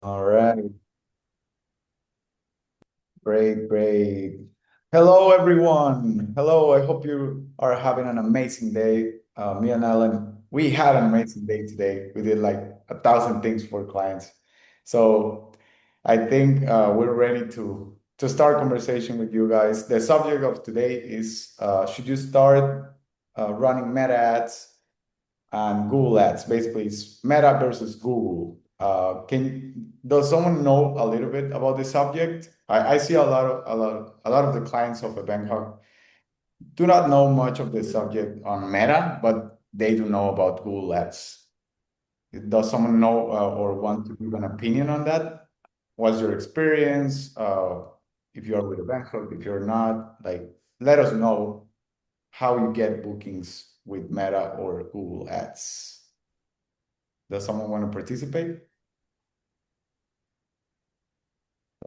All right, great, great. Hello, everyone. Hello, I hope you are having an amazing day. Me and Alan, we had an amazing day today. We did like 1,000 things for clients. So I think we're ready to start conversation with you guys. The subject of today is should you start running meta ads and Google Ads. Basically, it's Meta versus Google. Does someone know a little bit about this subject? I see a lot of the clients of Eventhawk do not know much of the subject on Meta, but they do know about Google Ads. Does someone know or want to give an opinion on that? What's your experience? If you are with Eventhawk, if you're not, like, let us know how you get bookings with Meta or Google Ads. Does someone want to participate?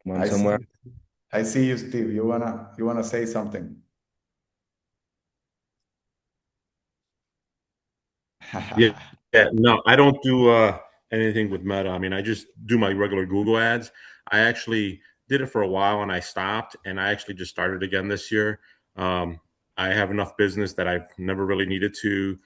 One I see. somewhere. I see you, Steve. You wanna say something? Yeah, yeah. No, I don't do anything with Meta. I mean, I just do my regular Google ads. I actually did it for a while and I stopped, and I actually just started again this year. Um, I have enough business that I've never really needed to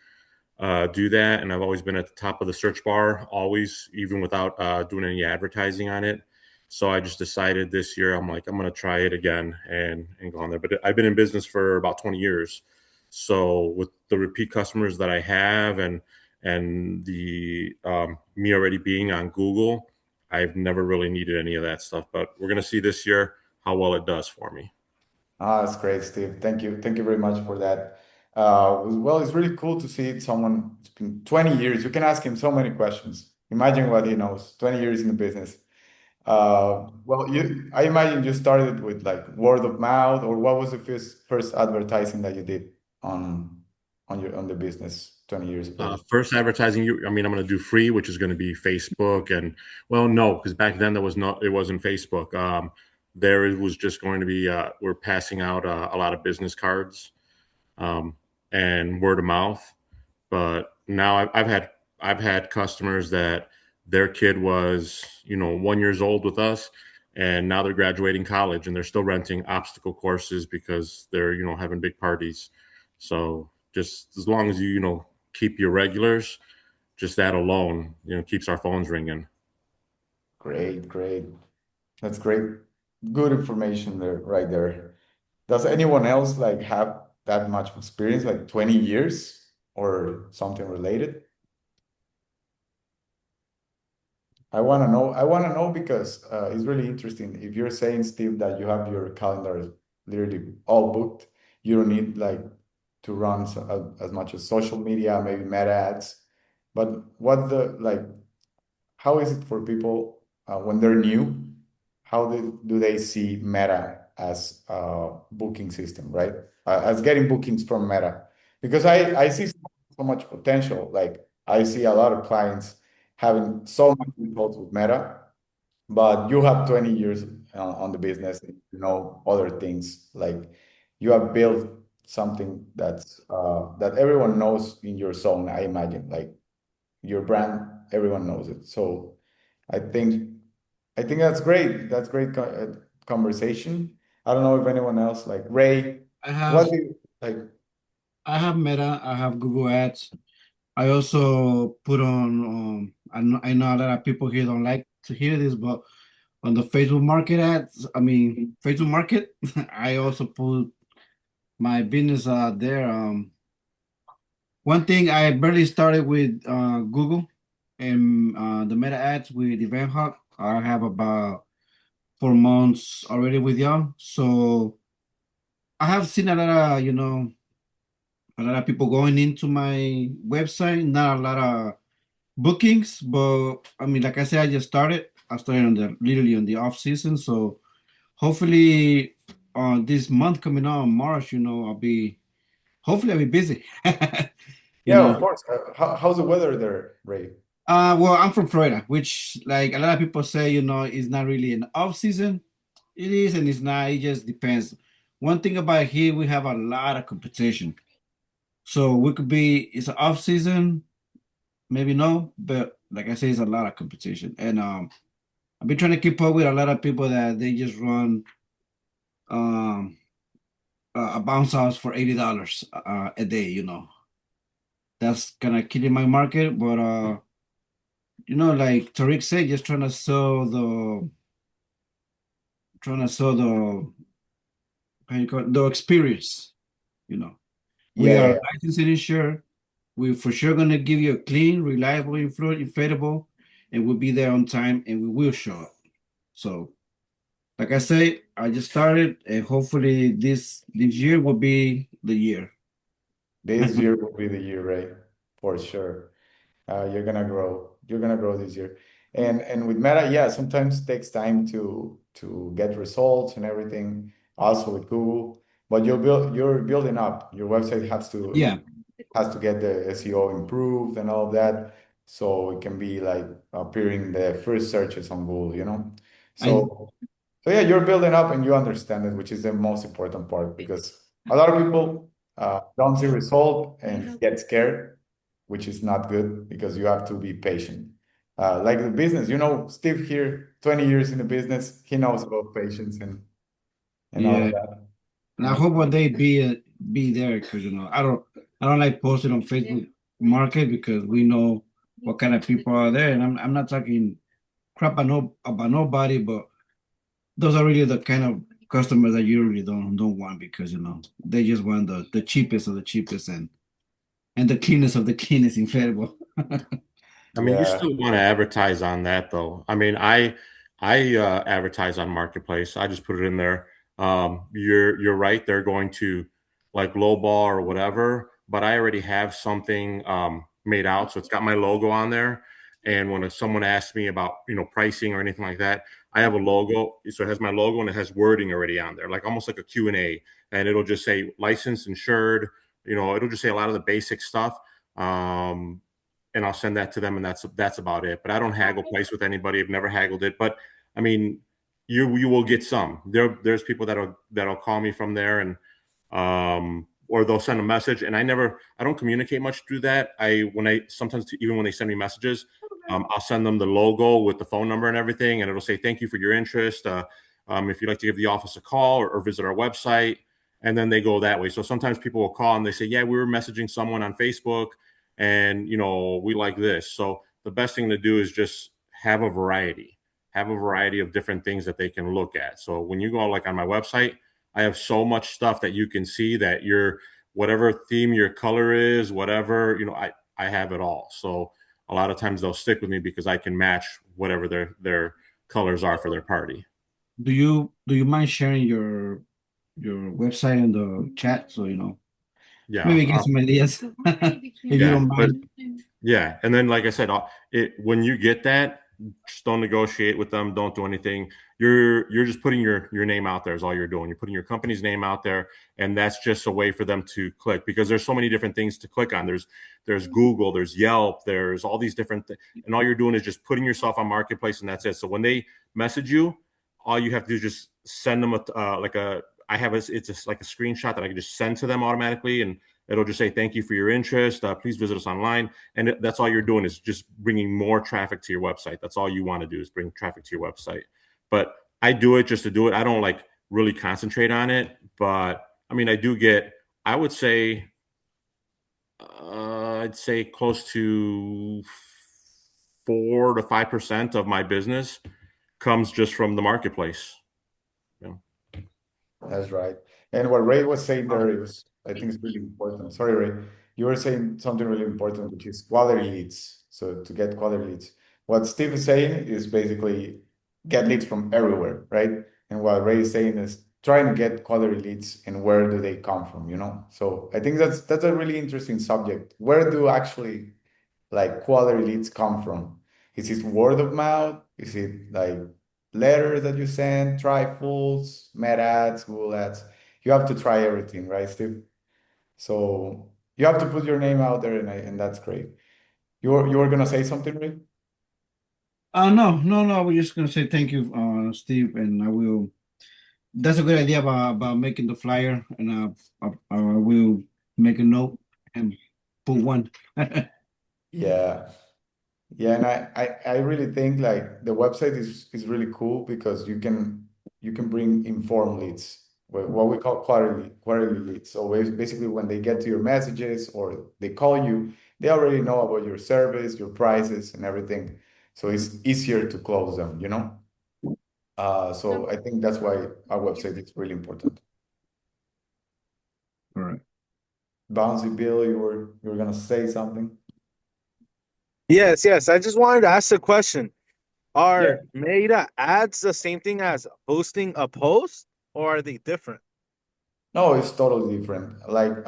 do that, and I've always been at the top of the search bar, always, even without doing any advertising on it. So I just decided this year, I'm like, I'm going to try it again and go on there. But I've been in business for about 20 years. So with the repeat customers that I have and the me already being on Google, I've never really needed any of that stuff. But we're going to see this year how well it does for me. Ah, that's great, Steve. Thank you. Thank you very much for that. Well, it's really cool to see someone. It's been 20 years. You can ask him so many questions. Imagine what he knows. 20 years in the business. Well, I imagine you started with like word of mouth, or what was the first advertising that you did on the business 20 years ago? First advertising, I mean, I'm going to do free, which is going to be Facebook, and well, no, because back then it wasn't Facebook. There it was just going to be we're passing out a lot of business cards um, and word of mouth. But now I've had customers that their kid was 1 years old with us, and now they're graduating college and they're still renting obstacle courses because they're having big parties. So just as long as you keep your regulars, just that alone keeps our phones ringing. Great, great. That's great. Good information there, right there. Does anyone else like have that much experience, like 20 years or something related? I want to know because it's really interesting. If you're saying, Steve, that you have your calendar literally all booked, you don't need like to run as much as social media, maybe meta ads. But how is it for people when they're new? How do they see Meta as a booking system, right? As getting bookings from Meta? Because I see so much potential. Like I see a lot of clients having so much results with Meta, but you have 20 years on the business, and you know other things. Like you have built something that everyone knows in your zone, I imagine. Like your brand, everyone knows it. So I think I think that's great. That's great conversation. I don't know if anyone else like Ray. I What have do you like? I have Meta, I have Google Ads. I also put on I know a lot of people here don't like to hear this, but on the Facebook market ads, I mean Facebook market, I also put my business there. One thing I barely started with Google and the Meta ads with Event Hub. I have about 4 months already with y'all. So I have seen a lot of, a lot of people going into my website, not a lot of bookings, but I mean, like I said, I just started. I started on the literally on the off season, so hopefully, this month coming on March, I'll be busy. you Yeah, of know, course. How's the weather there, Ray? well, I'm from Florida, which like a lot of people say, is not really an off season. It is and it's not. It just depends. One thing about here, we have a lot of competition, so we could be it's an off season, maybe no, but like I say, it's a lot of competition, and I've been trying to keep up with a lot of people that they just run um a bounce house for $80 a day. That's kind of killing my market. But like Tariq said, just trying to sell the how you call it, the experience. You know, we Yeah, are yeah, licensed and insured. We're for sure gonna give you a clean, reliable, inflatable, and we'll be there on time, and we will show up. So, like I say, I just started, and hopefully this year will be the year. this year will be the year, right? For sure. You're gonna grow. You're gonna grow this year. And with Meta, yeah, sometimes it takes time to get results and everything. Also with Google, but you're building up. Your website Yeah, has to get the SEO improved and all of that, so it can be like appearing the first searches on Google, you know? I So yeah, you're building up and you understand it, which is the most important part because a lot of people don't see result and get scared, which is not good because you have to be patient. Like the business, Steve here, 20 years in the business, he knows about patience and all yeah, of that. and I hope one day be there because I don't like posting on Facebook Market because we know what kind of people are there, and I'm not talking crap about nobody, but those are really the kind of customers that you really don't want because they just want the cheapest of the cheapest and the cleanest of the cleanest inflatable. I mean, you Yeah, still want to advertise on that though. I mean, I advertise on Marketplace. I just put it in there. You're right. They're going to like lowball or whatever, but I already have something made out, so it's got my logo on there. And when someone asks me about pricing or anything like that, I have a logo, so it has my logo and it has wording already on there, like almost like a Q&A, and it'll just say licensed, insured. It'll just say a lot of the basic stuff. Um, and I'll send that to them, and that's about it. But I don't haggle price with anybody. I've never haggled it. But I mean, you will get some. There's people that'll call me from there, and or they'll send a message, and I don't communicate much through that. Sometimes even when they send me messages, I'll send them the logo with the phone number and everything, and it'll say thank you for your interest. If you'd like to give the office a call or visit our website, and then they go that way. So sometimes people will call and they say, yeah, we were messaging someone on Facebook and we like this. So the best thing to do is just have a variety of different things that they can look at. So when you go like on my website, I have so much stuff that you can see that your whatever theme your color is, whatever, I have it all. So a lot of times they'll stick with me because I can match whatever their colors are for their party. Do you mind sharing your website in the chat so Yeah, maybe get some ideas if you yeah, don't but mind? yeah, and then like I said, when you get that, just don't negotiate with them. Don't do anything. You're just putting your name out there is all you're doing. You're putting your company's name out there, and that's just a way for them to click because there's so many different things to click on. There's Google, there's Yelp, there's all these different and all you're doing is just putting yourself on Marketplace, and that's it. So when they message you, all you have to do is just send them like a I have it's just like a screenshot that I can just send to them automatically, and it'll just say thank you for your interest. Please visit us online, and that's all you're doing is just bringing more traffic to your website. That's all you want to do is bring traffic to your website. But I do it just to do it. I don't like really concentrate on it, but I mean, I do get. I would say, I'd say close to 4 to 5% of my business comes just from the marketplace. You know? that's right. And what Ray was saying there is, I think it's really important. Sorry, Ray. You were saying something really important, which is quality leads. So to get quality leads. What Steve is saying is basically get leads from everywhere, right? And what Ray is saying is trying to get quality leads and where do they come from, you know? So I think that's a really interesting subject. Where do actually like quality leads come from? Is it word of mouth? Is it like letters that you send, trifles, Meta ads, Google ads? You have to try everything, right, Steve? So you have to put your name out there, and that's great. You were gonna say something, Rick? No, no, no. I was just gonna say thank you, Steve, and I will. That's a good idea about making the flyer, and I will make a note and put one. Yeah, Yeah, and I really think like the website is really cool because you can bring informed leads, what we call quarterly leads. So basically when they get to your messages or they call you, they already know about your service, your prices and everything. So it's easier to close them, you know? So I think that's why our website is really important. All right. Bouncy Bill, you were gonna say something? Yes, yes. I just wanted to ask a question. Yeah. Are meta ads the same thing as posting a post, or are they different? No, it's totally different. Like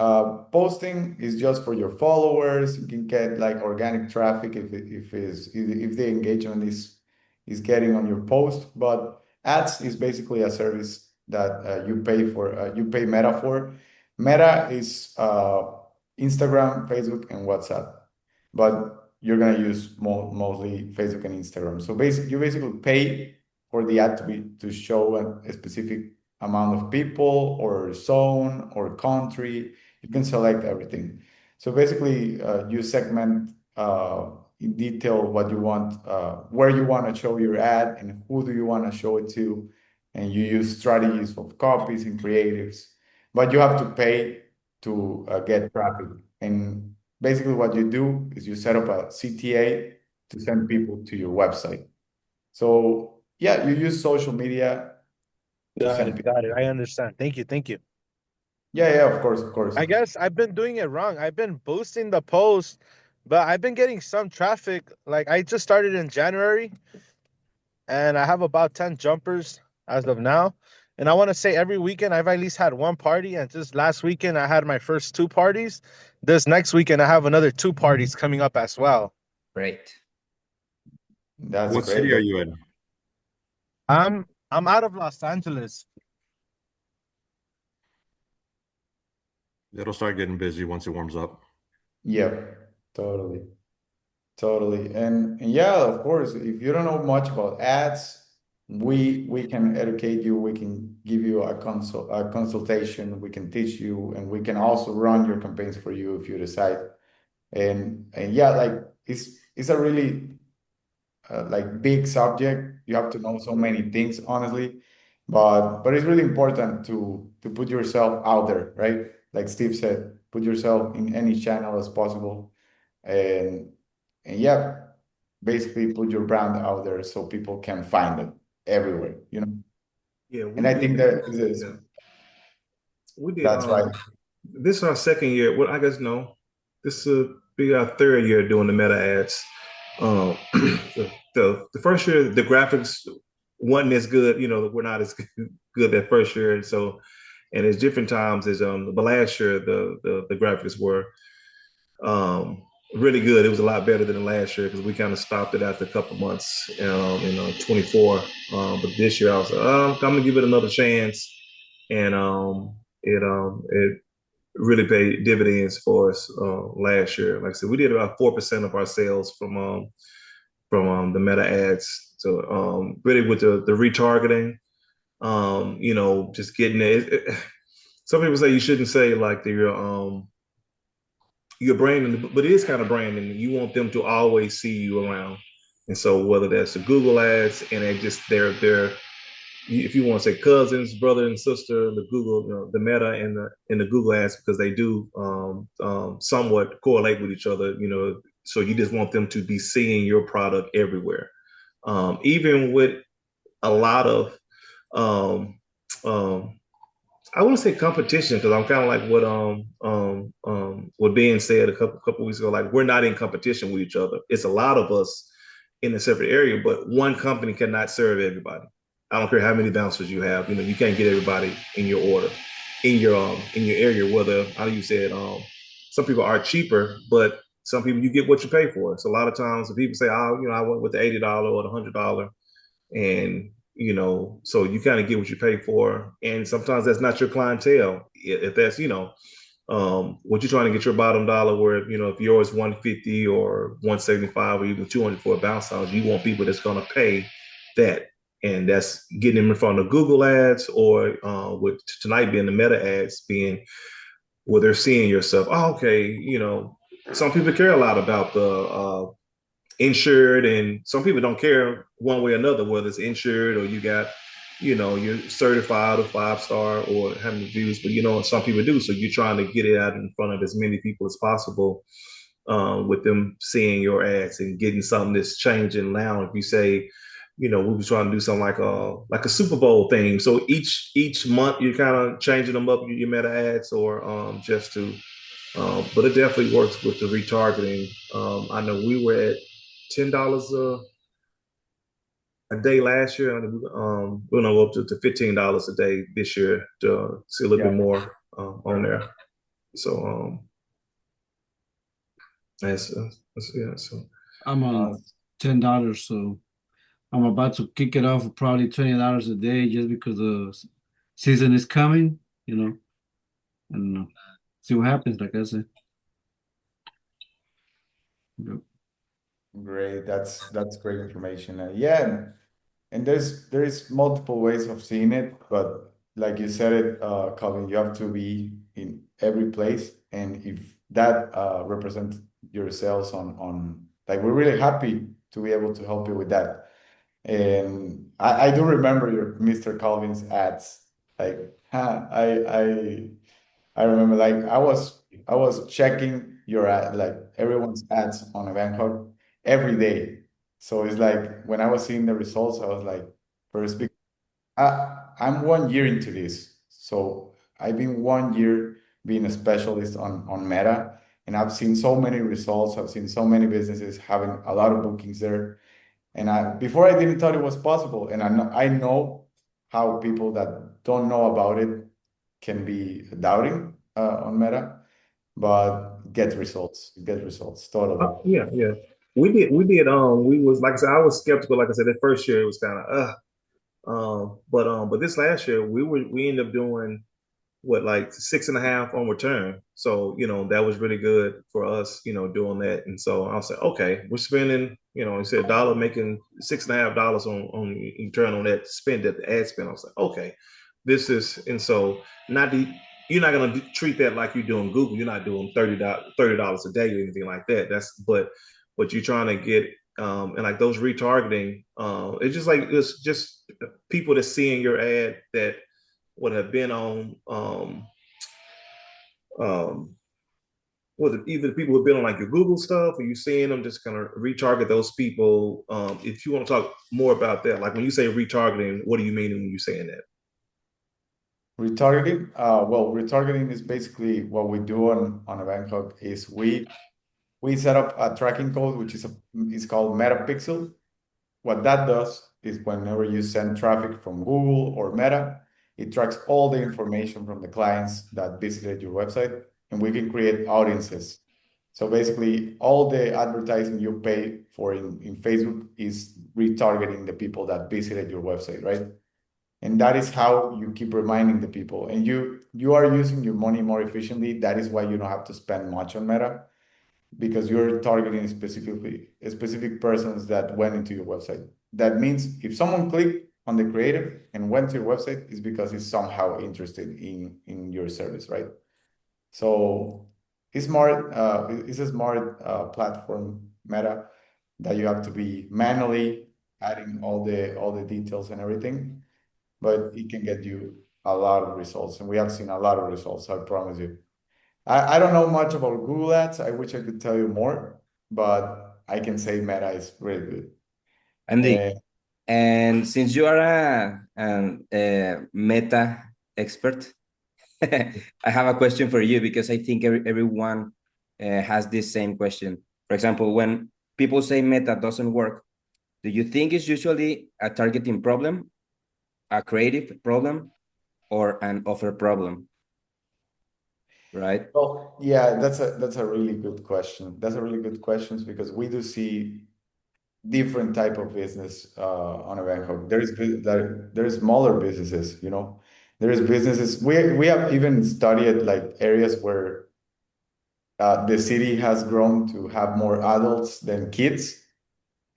posting is just for your followers. You can get like organic traffic if the engagement is getting on your post. But ads is basically a service that you pay for. You pay Meta for. Meta is Instagram, Facebook, and WhatsApp. But you're gonna use mostly Facebook and Instagram. So basically, you basically pay for the ad to show a specific amount of people or zone or country. You can select everything. So basically, you segment in detail what you want, where you want to show your ad, and who do you want to show it to, and you use strategies of copies and creatives. But you have to pay to get traffic. And basically, what you do is you set up a CTA to send people to your website. So yeah, you use social media to Got send it. people. Got it. I understand. Thank you. Thank you. Yeah, yeah, of course, of course. I guess I've been doing it wrong. I've been boosting the post, but I've been getting some traffic. Like I just started in January and I have about 10 jumpers as of now. And I want to say every weekend I've at least had one party. And just last weekend I had my first two parties. This next weekend I have another two parties coming up as well. Great. That's What great. city are you in? I'm out of Los Angeles. It'll start getting busy once it warms up. Yeah, totally, totally. And yeah, of course, if you don't know much about ads, we can educate you. We can give you a consultation. We can teach you, and we can also run your campaigns for you if you decide. And yeah, like it's a really like big subject. You have to know so many things, honestly. But it's really important to put yourself out there, right? Like Steve said, put yourself in any channel as possible, and and yeah, basically put your brand out there so people can find it everywhere, you know. Yeah, And we I did. think that is Yeah, we did. that's right. This is our second year. Well, I guess no. This will be our third year doing the meta ads. The first year the graphics wasn't as good. You know, we're not as good that first year, and so and it's different times as but last year the graphics were um really good. It was a lot better than last year because we kind of stopped it after a couple months in 24. But this year I was like, I'm gonna give it another chance, and it really paid dividends for us last year. Like I said, we did about 4% of our sales from the meta ads. So really with the retargeting, just getting it. Some people say you shouldn't say like your branding, but it is kind of branding. You want them to always see you around, and so whether that's the Google ads and they just they're if you want to say cousins, brother and sister, the Google, the Meta and the Google ads because they do somewhat correlate with each other. So you just want them to be seeing your product everywhere, even with a lot of um, um, I wouldn't say competition because I'm kind of like what Ben said a couple weeks ago. Like we're not in competition with each other. It's a lot of us in a separate area, but one company cannot serve everybody. I don't care how many bouncers you have. You can't get everybody in your order, in your area. Whether how you said, some people are cheaper, but some people you get what you pay for. So a lot of times, when people say, "Oh, I went with the $80 or the $100," and so you kind of get what you pay for, and sometimes that's not your clientele. If that's what you're trying to get your bottom dollar, where if yours 150 or 175 or even 200 for a bounce house, you want people that's going to pay that, and that's getting them in front of Google ads or with tonight being the meta ads being where they're seeing yourself. Oh, okay, some people care a lot about insured, and some people don't care one way or another whether it's insured or you got, you're certified or 5-star or having reviews, but some people do. So you're trying to get it out in front of as many people as possible, with them seeing your ads and getting something that's changing now. If you say, we were trying to do something like a Super Bowl theme. So each month you're kind of changing them up, your meta ads, or just to but it definitely works with the retargeting. I know we were at $10 a day last year, and we're gonna go up to $15 a day this year to see a little Yeah. bit more on there. So that's yeah. So I'm on $10, so I'm about to kick it off with probably $20 a day just because the season is coming, and see what happens, like I said. Yep. Great. That's great information. Yeah, and there is multiple ways of seeing it, but like you said it, Calvin, you have to be in every place, and if that represents your sales on like we're really happy to be able to help you with that. And I do remember your Mr. Calvin's ads. Like, I remember like I was checking your ad, like everyone's ads on Event every day. So it's like when I was seeing the results, I was like, first, I'm 1 year into this. So I've been 1 year being a specialist on Meta, and I've seen so many results. I've seen so many businesses having a lot of bookings there. And before I didn't thought it was possible. And I know how people that don't know about it can be doubting on Meta, but get results totally. yeah, yeah. We was, like I said, I was skeptical. Like I said, that first year it was kind of but this last year we ended up doing what, like 6.5 on return. So, that was really good for us, doing that. And so I was like, okay, we're spending, you said a dollar, making $6.5 on return on that spend, that the ad spend. I was like, okay, this is, and so not the, you're not going to treat that like you're doing Google. You're not doing $30 a day or anything like that. But you're trying to get, and like those retargeting, it's just people that seeing your ad that would have been on um either people who've been on like your Google stuff, or you seeing them, just kind of retarget those people. If you want to talk more about that, like when you say retargeting, what do you mean when you're saying that? Retargeting, well, retargeting is basically what we do on Event is we set up a tracking code, which is called Metapixel. What that does is whenever you send traffic from Google or Meta, it tracks all the information from the clients that visited your website, and we can create audiences. So basically, all the advertising you pay for in Facebook is retargeting the people that visited your website, right? And that is how you keep reminding the people. And you are using your money more efficiently. That is why you don't have to spend much on Meta, because you're targeting specific persons that went into your website. That means if someone clicked on the creative and went to your website, it's because he's somehow interested in your service, right? So it's a smart platform, Meta, that you have to be manually adding all the details and everything, but it can get you a lot of results, and we have seen a lot of results, I promise you. I don't know much about Google Ads. I wish I could tell you more, but I can say Meta is really good. Andy, and since you are a meta expert, I have a question for you, because I think everyone has this same question. For example, when people say meta doesn't work, do you think it's usually a targeting problem, a creative problem, or an offer problem? Right? Well, yeah, that's a really good question. That's a really good question because we do see different type of business on a Bangkok. There is smaller businesses, There is businesses. We have even studied like areas where the city has grown to have more adults than kids,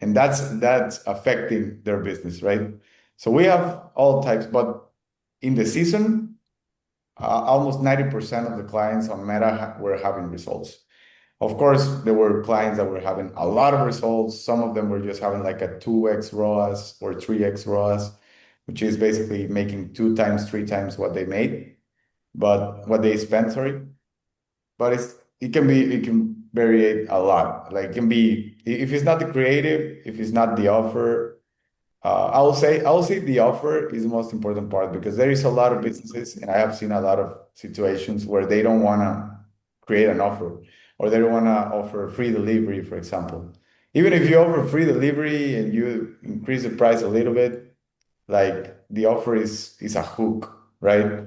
and that's affecting their business, right? So we have all types, but in the season, almost 90% of the clients on Meta were having results. Of course, there were clients that were having a lot of results. Some of them were just having like a 2x ROAS or 3x ROAS, which is basically making 2 times, 3 times what they made, but what they spent, sorry. But it can vary a lot. Like it can be if it's not the creative, if it's not the offer, I will say the offer is the most important part because there is a lot of businesses, and I have seen a lot of situations where they don't want to create an offer or they don't want to offer free delivery, for example. Even if you offer free delivery and you increase the price a little bit, like the offer is a hook, right?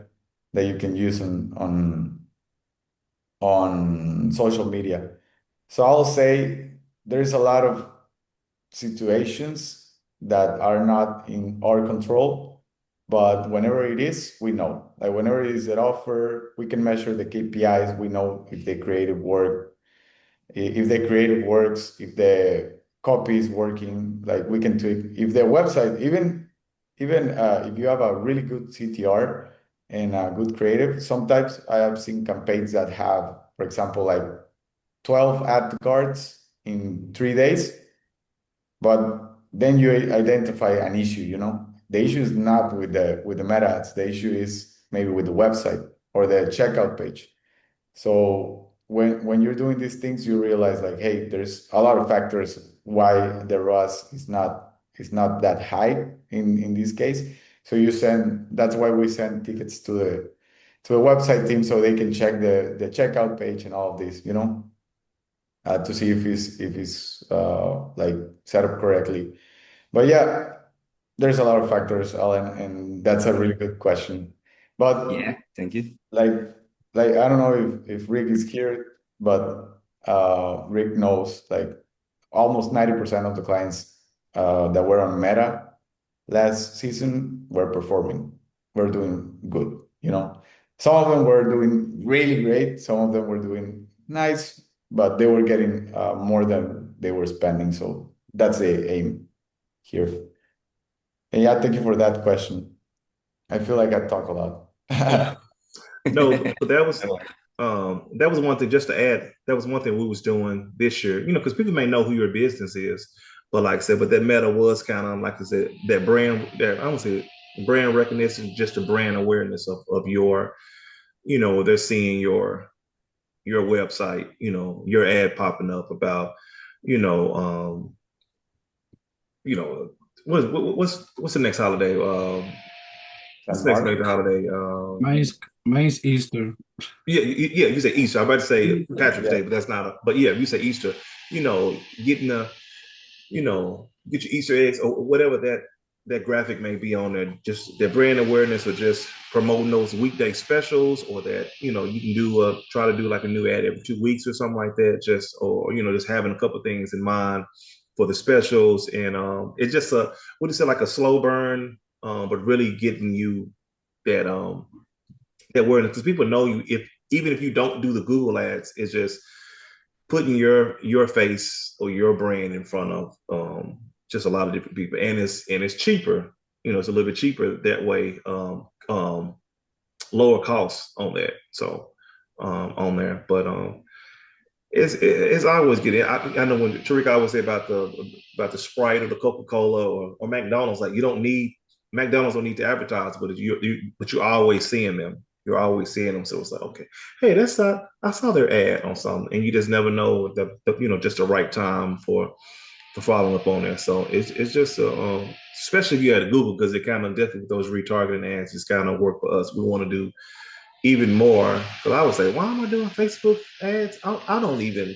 That you can use on social media. So I'll say there's a lot of situations that are not in our control, but whenever it is, we know. Like whenever it is an offer, we can measure the KPIs. We know if the creative work, if the creative works, if the copy is working. Like we can tweak if the website, even if you have a really good CTR and a good creative. Sometimes I have seen campaigns that have, for example, like 12 ad cards in 3 days, but then you identify an issue, you know. The issue is not with the meta ads. The issue is maybe with the website or the checkout page. So when you're doing these things, you realize like, hey, there's a lot of factors why the ROAS is not that high in this case. So that's why we send tickets to the website team so they can check the checkout page and all of this, you know, to see if it's like set up correctly. But yeah, there's a lot of factors, Alan, and that's a really good question. But Yeah, thank you. like I don't know if Rick is here, but Rick knows like almost 90% of the clients that were on Meta last season were performing. Were doing good, you know. Some of them were doing really great, some of them were doing nice, but they were getting more than they were spending. So that's the aim here. And yeah, thank you for that question. I feel like I talk a lot. No, but that was one thing just to add. That was one thing we was doing this year, because people may know who your business is, but like I said, but that meta was kind of like I said, that brand, that I don't say brand recognition, just the brand awareness of your, they're seeing your website, your ad popping up about, you know, um, you know, what's the next holiday? What's And the next Mark? major holiday? Mine's Easter. Yeah, you say Easter. I'm about to say Patrick's Yeah. Day, but that's not but yeah, if you say Easter, getting get your Easter eggs or whatever that graphic may be on there, just their brand awareness or just promoting those weekday specials, or that, you can try to do like a new ad every 2 weeks or something like that, just having a couple of things in mind for the specials. And it's just what do you say, like a slow burn, but really getting you that that awareness, because people know you, if even if you don't do the Google ads, it's just putting your face or your brand in front of just a lot of different people, and it's cheaper. It's a little bit cheaper that way. Lower costs on that. So on there, but it's always getting. I know when Tariq always say about the Sprite or the Coca Cola or McDonald's, like you don't need McDonald's don't need to advertise, but you're always seeing them. You're always seeing them, so it's like, okay, hey, that's not. I saw their ad on something, and you just never know just the right time for following up on there. So it's just especially if you had Google, because it kind of definitely with those retargeting ads just kind of work for us. We want to do even more, because I would say, why am I doing Facebook ads? I don't even.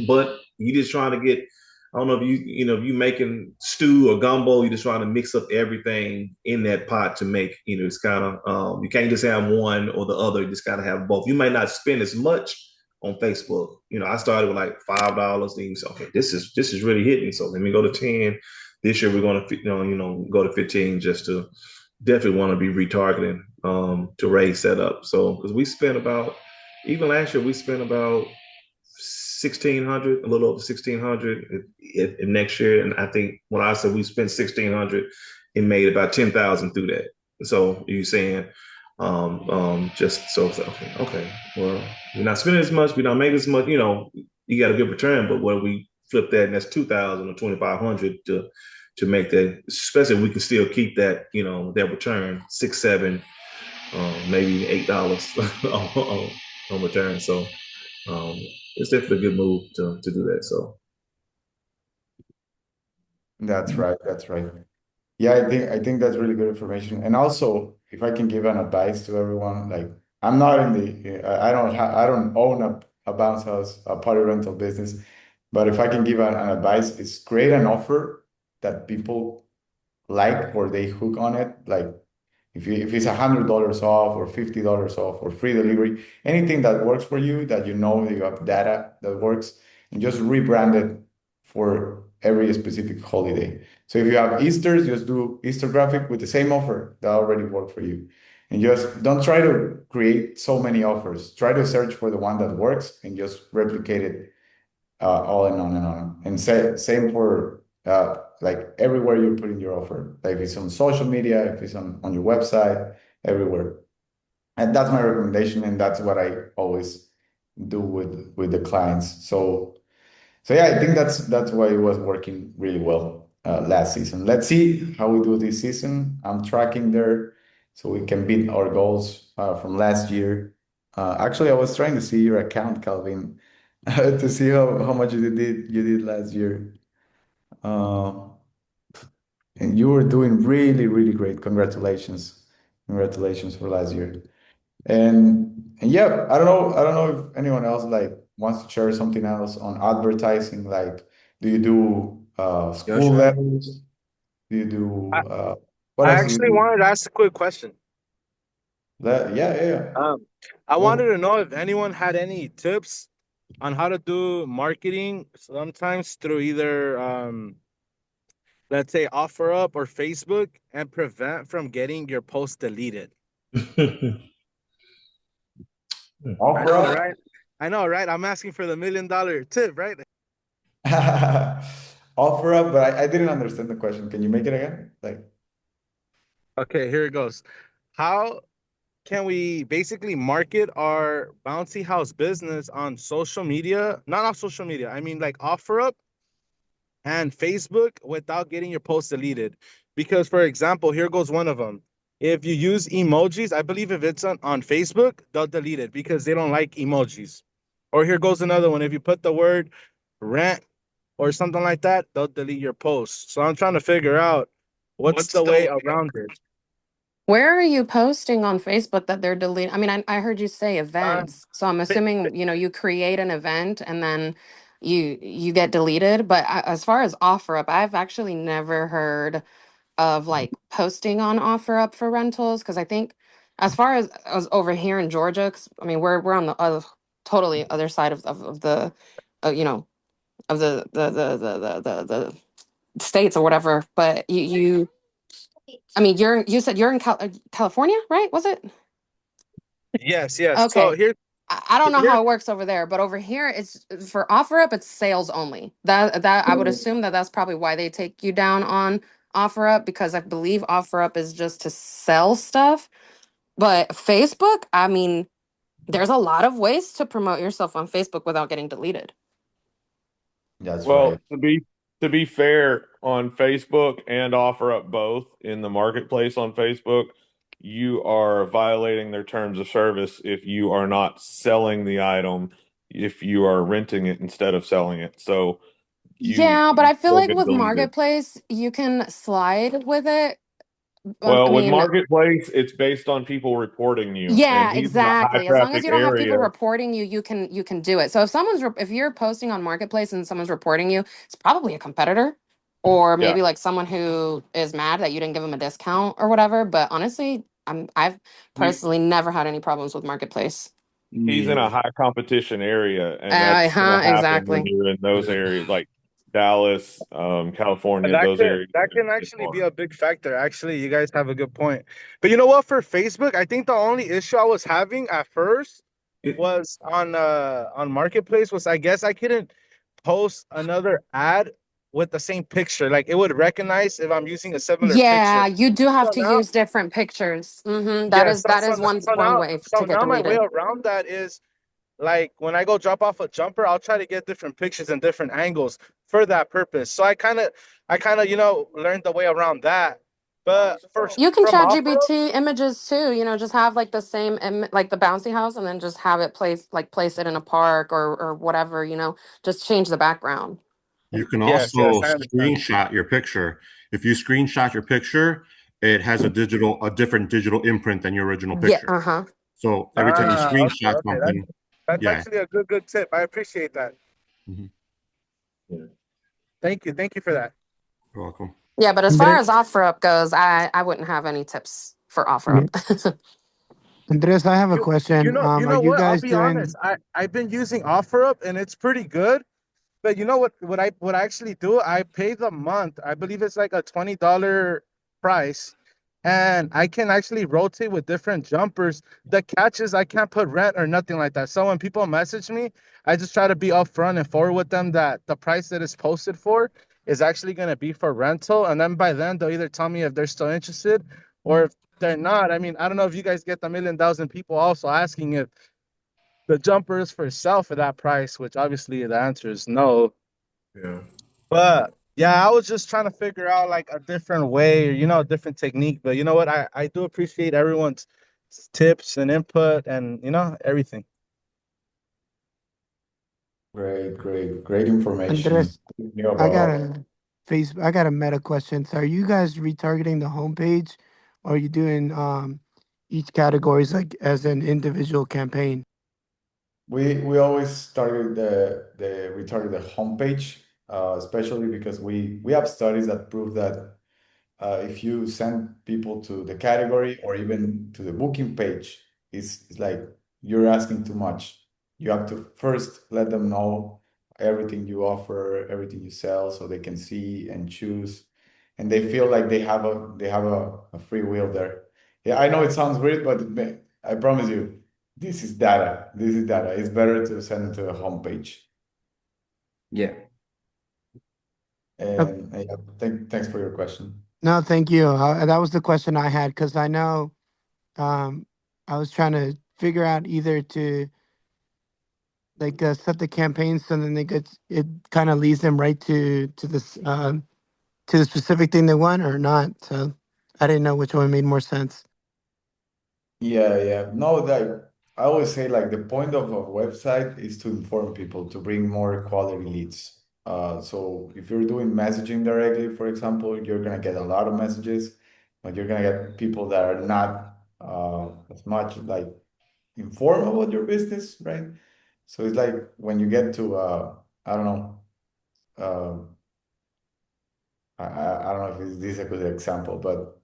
But you just trying to get. I don't know if if you making stew or gumbo, you just trying to mix up everything in that pot to make. It's kind of you can't just have one or the other. You just gotta have both. You might not spend as much on Facebook. I started with like $5. Then you say, okay, this is really hitting. So let me go to 10. This year we're gonna go to 15, just to definitely want to be retargeting to raise that up. So because we spent about, even last year we spent about 1,600, a little over 1,600 in next year. And I think when I said we spent 1,600, it made about 10,000 through that. So you're saying Just so it's okay, well, we're not spending as much, we're not making as much, you got a good return, but what we flip that and that's 2,000 or 2,500 to make that, especially if we can still keep that, that return 6, 7, maybe $8 on return. So um, it's definitely a good move to do that. So That's right. That's right. Yeah, I think that's really good information. And also, if I can give an advice to everyone, like I'm not in the I don't own a bounce house, a party rental business, but if I can give an advice, is create an offer that people like or they hook on it. Like if it's $100 off or $50 off or free delivery, anything that works for you that you know that you have data that works, and just rebrand it for every specific holiday. So if you have Easter's, just do Easter graphic with the same offer that already worked for you. And just don't try to create so many offers. Try to search for the one that works and just replicate it all and on and on. And same for like everywhere you're putting your offer. Like if it's on social media, if it's on your website, everywhere. And that's my recommendation, and that's what I always do with the clients. So yeah, I think that's why it was working really well last season. Let's see how we do this season. I'm tracking there so we can beat our goals from last year. Actually, I was trying to see your account, Calvin, to see how much you did last year. Uh, and you were doing really, really great. Congratulations. Congratulations for last year. And yeah, I don't know if anyone else like wants to share something else on advertising. Like, do you do school Joshua. levels? Do you I, do what I else do you actually do? wanted to ask a quick question. Yeah, yeah, yeah. I wanted Well, to know if anyone had any tips on how to do marketing sometimes through either let's say OfferUp or Facebook and prevent from getting your post deleted. I offer know, up. right? I know, right? I'm asking for the $1 million tip, right? Offer up, but I didn't understand the question. Can you make it again? Like, Okay, here it goes. How can we basically market our bouncy house business on social media? Not on social media. I mean like OfferUp and Facebook without getting your post deleted. Because, for example, here goes one of them. If you use emojis, I believe if it's on Facebook, they'll delete it because they don't like emojis. Or here goes another one. If you put the word rent or something like that, they'll delete your post. So I'm trying to figure out what's the way around it. Where are you posting on Facebook that they're deleting? I mean, I heard you say Uh, events, so I'm assuming you create an event and then you get deleted. But as far as OfferUp, I've actually never heard of like posting on OfferUp for rentals because I think as far as over here in Georgia, 'cause, I mean we're on the other totally other side of the you know of the states or whatever. But you I mean you said you're in California, right? Was it? yes, yes. So Okay. here, I don't know here. how it works over there, but over here it's for OfferUp, it's sales only. That I would assume that that's probably why they take you down on OfferUp because I believe OfferUp is just to sell stuff. But Facebook, I mean, there's a lot of ways to promote yourself on Facebook without getting deleted. that's right. Well, to be fair, on Facebook and OfferUp both in the marketplace on Facebook, you are violating their terms of service if you are not selling the item, if you are renting it instead of selling it. So Yeah, but you I feel still like get with deleted. Marketplace, you can slide with it. I Well, with mean, marketplace, it's based on people reporting you, and yeah, he's in a high exactly. As long as traffic you don't have people area. reporting you, you can do it. So if if you're posting on Marketplace and someone's reporting you, it's probably a competitor or Yeah, maybe like someone who is mad that you didn't give them a discount or whatever. But honestly, I've he personally never had any problems with Marketplace. he's in Yeah. a high competition area, and that's going to Huh, happen when exactly. you're in those areas like Dallas, California, That those can areas. that can actually be a big factor. Actually, you guys have a good point. But you know what? For Facebook, I think the only issue I was having at first it, was on Marketplace was I guess I couldn't post another ad with the same picture. Like it would recognize if I'm using a similar Yeah, picture. you do have So to now, use different pictures. That yeah. is that is one way So to get now my way deleted. around that is like when I go drop off a jumper, I'll try to get different pictures and different angles for that purpose. So I kind of learned the way around that. But You can from chat offer, GBT images too, just have like the same like the bouncy house and then just have it place it in a park or whatever, just change the background. You can yes, also I understand. screenshot your picture. If you screenshot your picture, it has a different digital imprint than your original Yeah, picture. uh-huh. So every time you Okay, screenshot okay. something, That's yeah. actually a good tip. I appreciate that. Mhm. Yeah. Thank you for that. You're welcome. Yeah, but as far Andres, as OfferUp goes, I wouldn't have any tips for OfferUp. Andres, I have a question. You Are know you what? I'll guys be honest. doing? I've been using OfferUp and it's pretty good. But you know what I actually do? I pay the month. I believe it's like a $20 price. And I can actually rotate with different jumpers. The catch is I can't put rent or nothing like that. So when people message me, I just try to be upfront and forward with them that the price that is posted for is actually going to be for rental. And then by then they'll either tell me if they're still interested or if they're not. I mean, I don't know if you guys get the million thousand people also asking if the jumper is for sale for that price, which obviously the answer is no. Yeah. But yeah, I was just trying to figure out like a different way or a different technique. But you know what? I do appreciate everyone's tips and input and everything. Great information. Andres, Knew I got about. a I got a meta question. So are you guys retargeting the homepage or are you doing each categories like as an individual campaign? We always target we target the homepage, especially because we have studies that prove that if you send people to the category or even to the booking page, it's like you're asking too much. You have to first let them know everything you offer, everything you sell, so they can see and choose, and they feel like they have a free will there. Yeah, I know it sounds weird, but I promise you, this is data. This is data. It's better to send it to a homepage. Yeah. Uh, And yeah, thanks for your question. no, thank you. That was the question I had because I know um, I was trying to figure out either to like set the campaign so then it kind of leads them right to this to the specific thing they want or not. So I didn't know which one made more sense. Yeah. No, that I always say like the point of a website is to inform people, to bring more quality leads. So if you're doing messaging directly, for example, you're gonna get a lot of messages, but you're gonna get people that are not as much like informed about your business, right? So it's like when you get to I don't know, uh, I don't know if this is a good example, but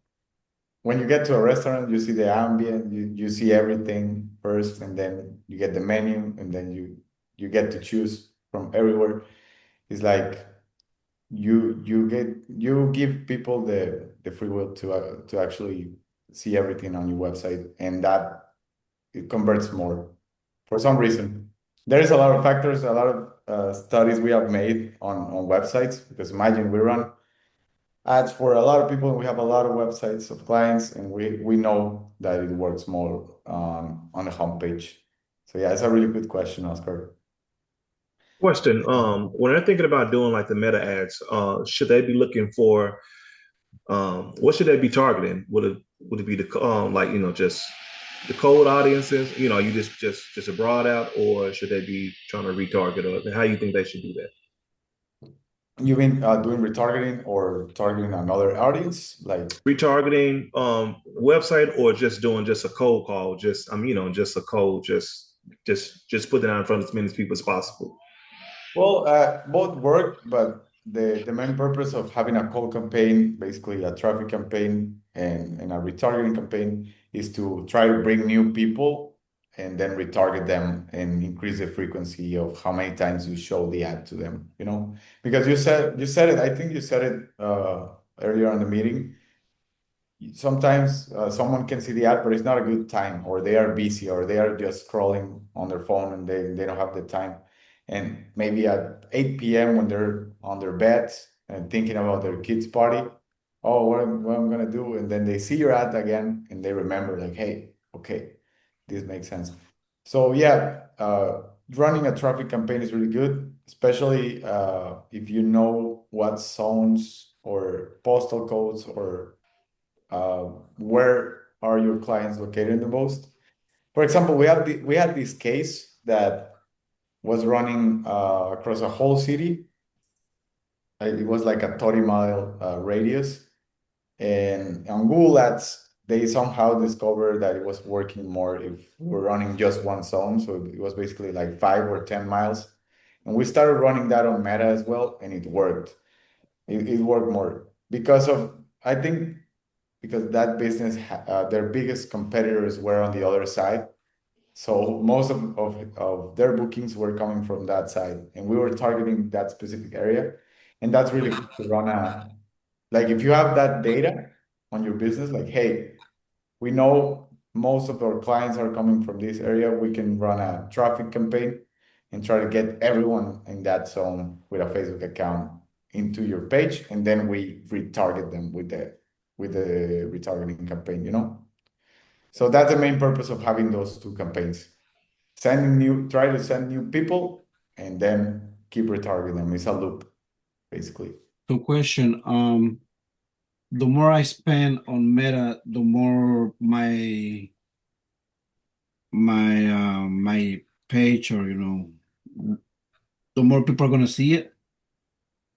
when you get to a restaurant, you see the ambient, you see everything first, and then you get the menu, and then you get to choose from everywhere. It's like you give people the free will to actually see everything on your website, and that it converts more for some reason. There is a lot of factors, a lot of studies we have made on websites because imagine we run ads for a lot of people and we have a lot of websites of clients and we know that it works more on the homepage. So yeah, it's a really good question, Oscar. Question. When they're thinking about doing like the meta ads, should they be looking for what should they be targeting? Would it be the like just the cold audiences? You just a broad out, or should they be trying to retarget, or how you think they should do that? You mean doing retargeting or targeting another audience? Like, Retargeting website, or just doing just a cold call, just just a cold, just put it out in front of as many people as possible. well, both work, but the main purpose of having a call campaign, basically a traffic campaign and a retargeting campaign, is to try to bring new people and then retarget them and increase the frequency of how many times you show the ad to them, Because you said it, I think you said it earlier in the meeting. Sometimes someone can see the ad, but it's not a good time, or they are busy, or they are just scrolling on their phone and they don't have the time. And maybe at 8 p.m. when they're on their bed, and thinking about their kids' party. Oh, what I'm gonna do, and then they see your ad again, and they remember like, hey, okay, this makes sense. So yeah, running a traffic campaign is really good, especially if you know what zones or postal codes or uh, where are your clients located the most. For example, we had this case that was running across a whole city. It was like a 30-mile radius. And on Google Ads, they somehow discovered that it was working more if we were running just one zone. So it was basically like 5 or 10 miles. And we started running that on Meta as well, and it worked. It worked more because of, I think, because that business, their biggest competitors were on the other side. So most of their bookings were coming from that side, and we were targeting that specific area. And that's really good to run like if you have that data on your business, like, hey, we know most of our clients are coming from this area, we can run a traffic campaign and try to get everyone in that zone with a Facebook account into your page, and then we retarget them with the retargeting campaign, you know? So that's the main purpose of having those two campaigns. Try to send new people and then keep retargeting them. It's a loop, basically. So question, the more I spend on Meta, the more my page, or the more people are gonna see it.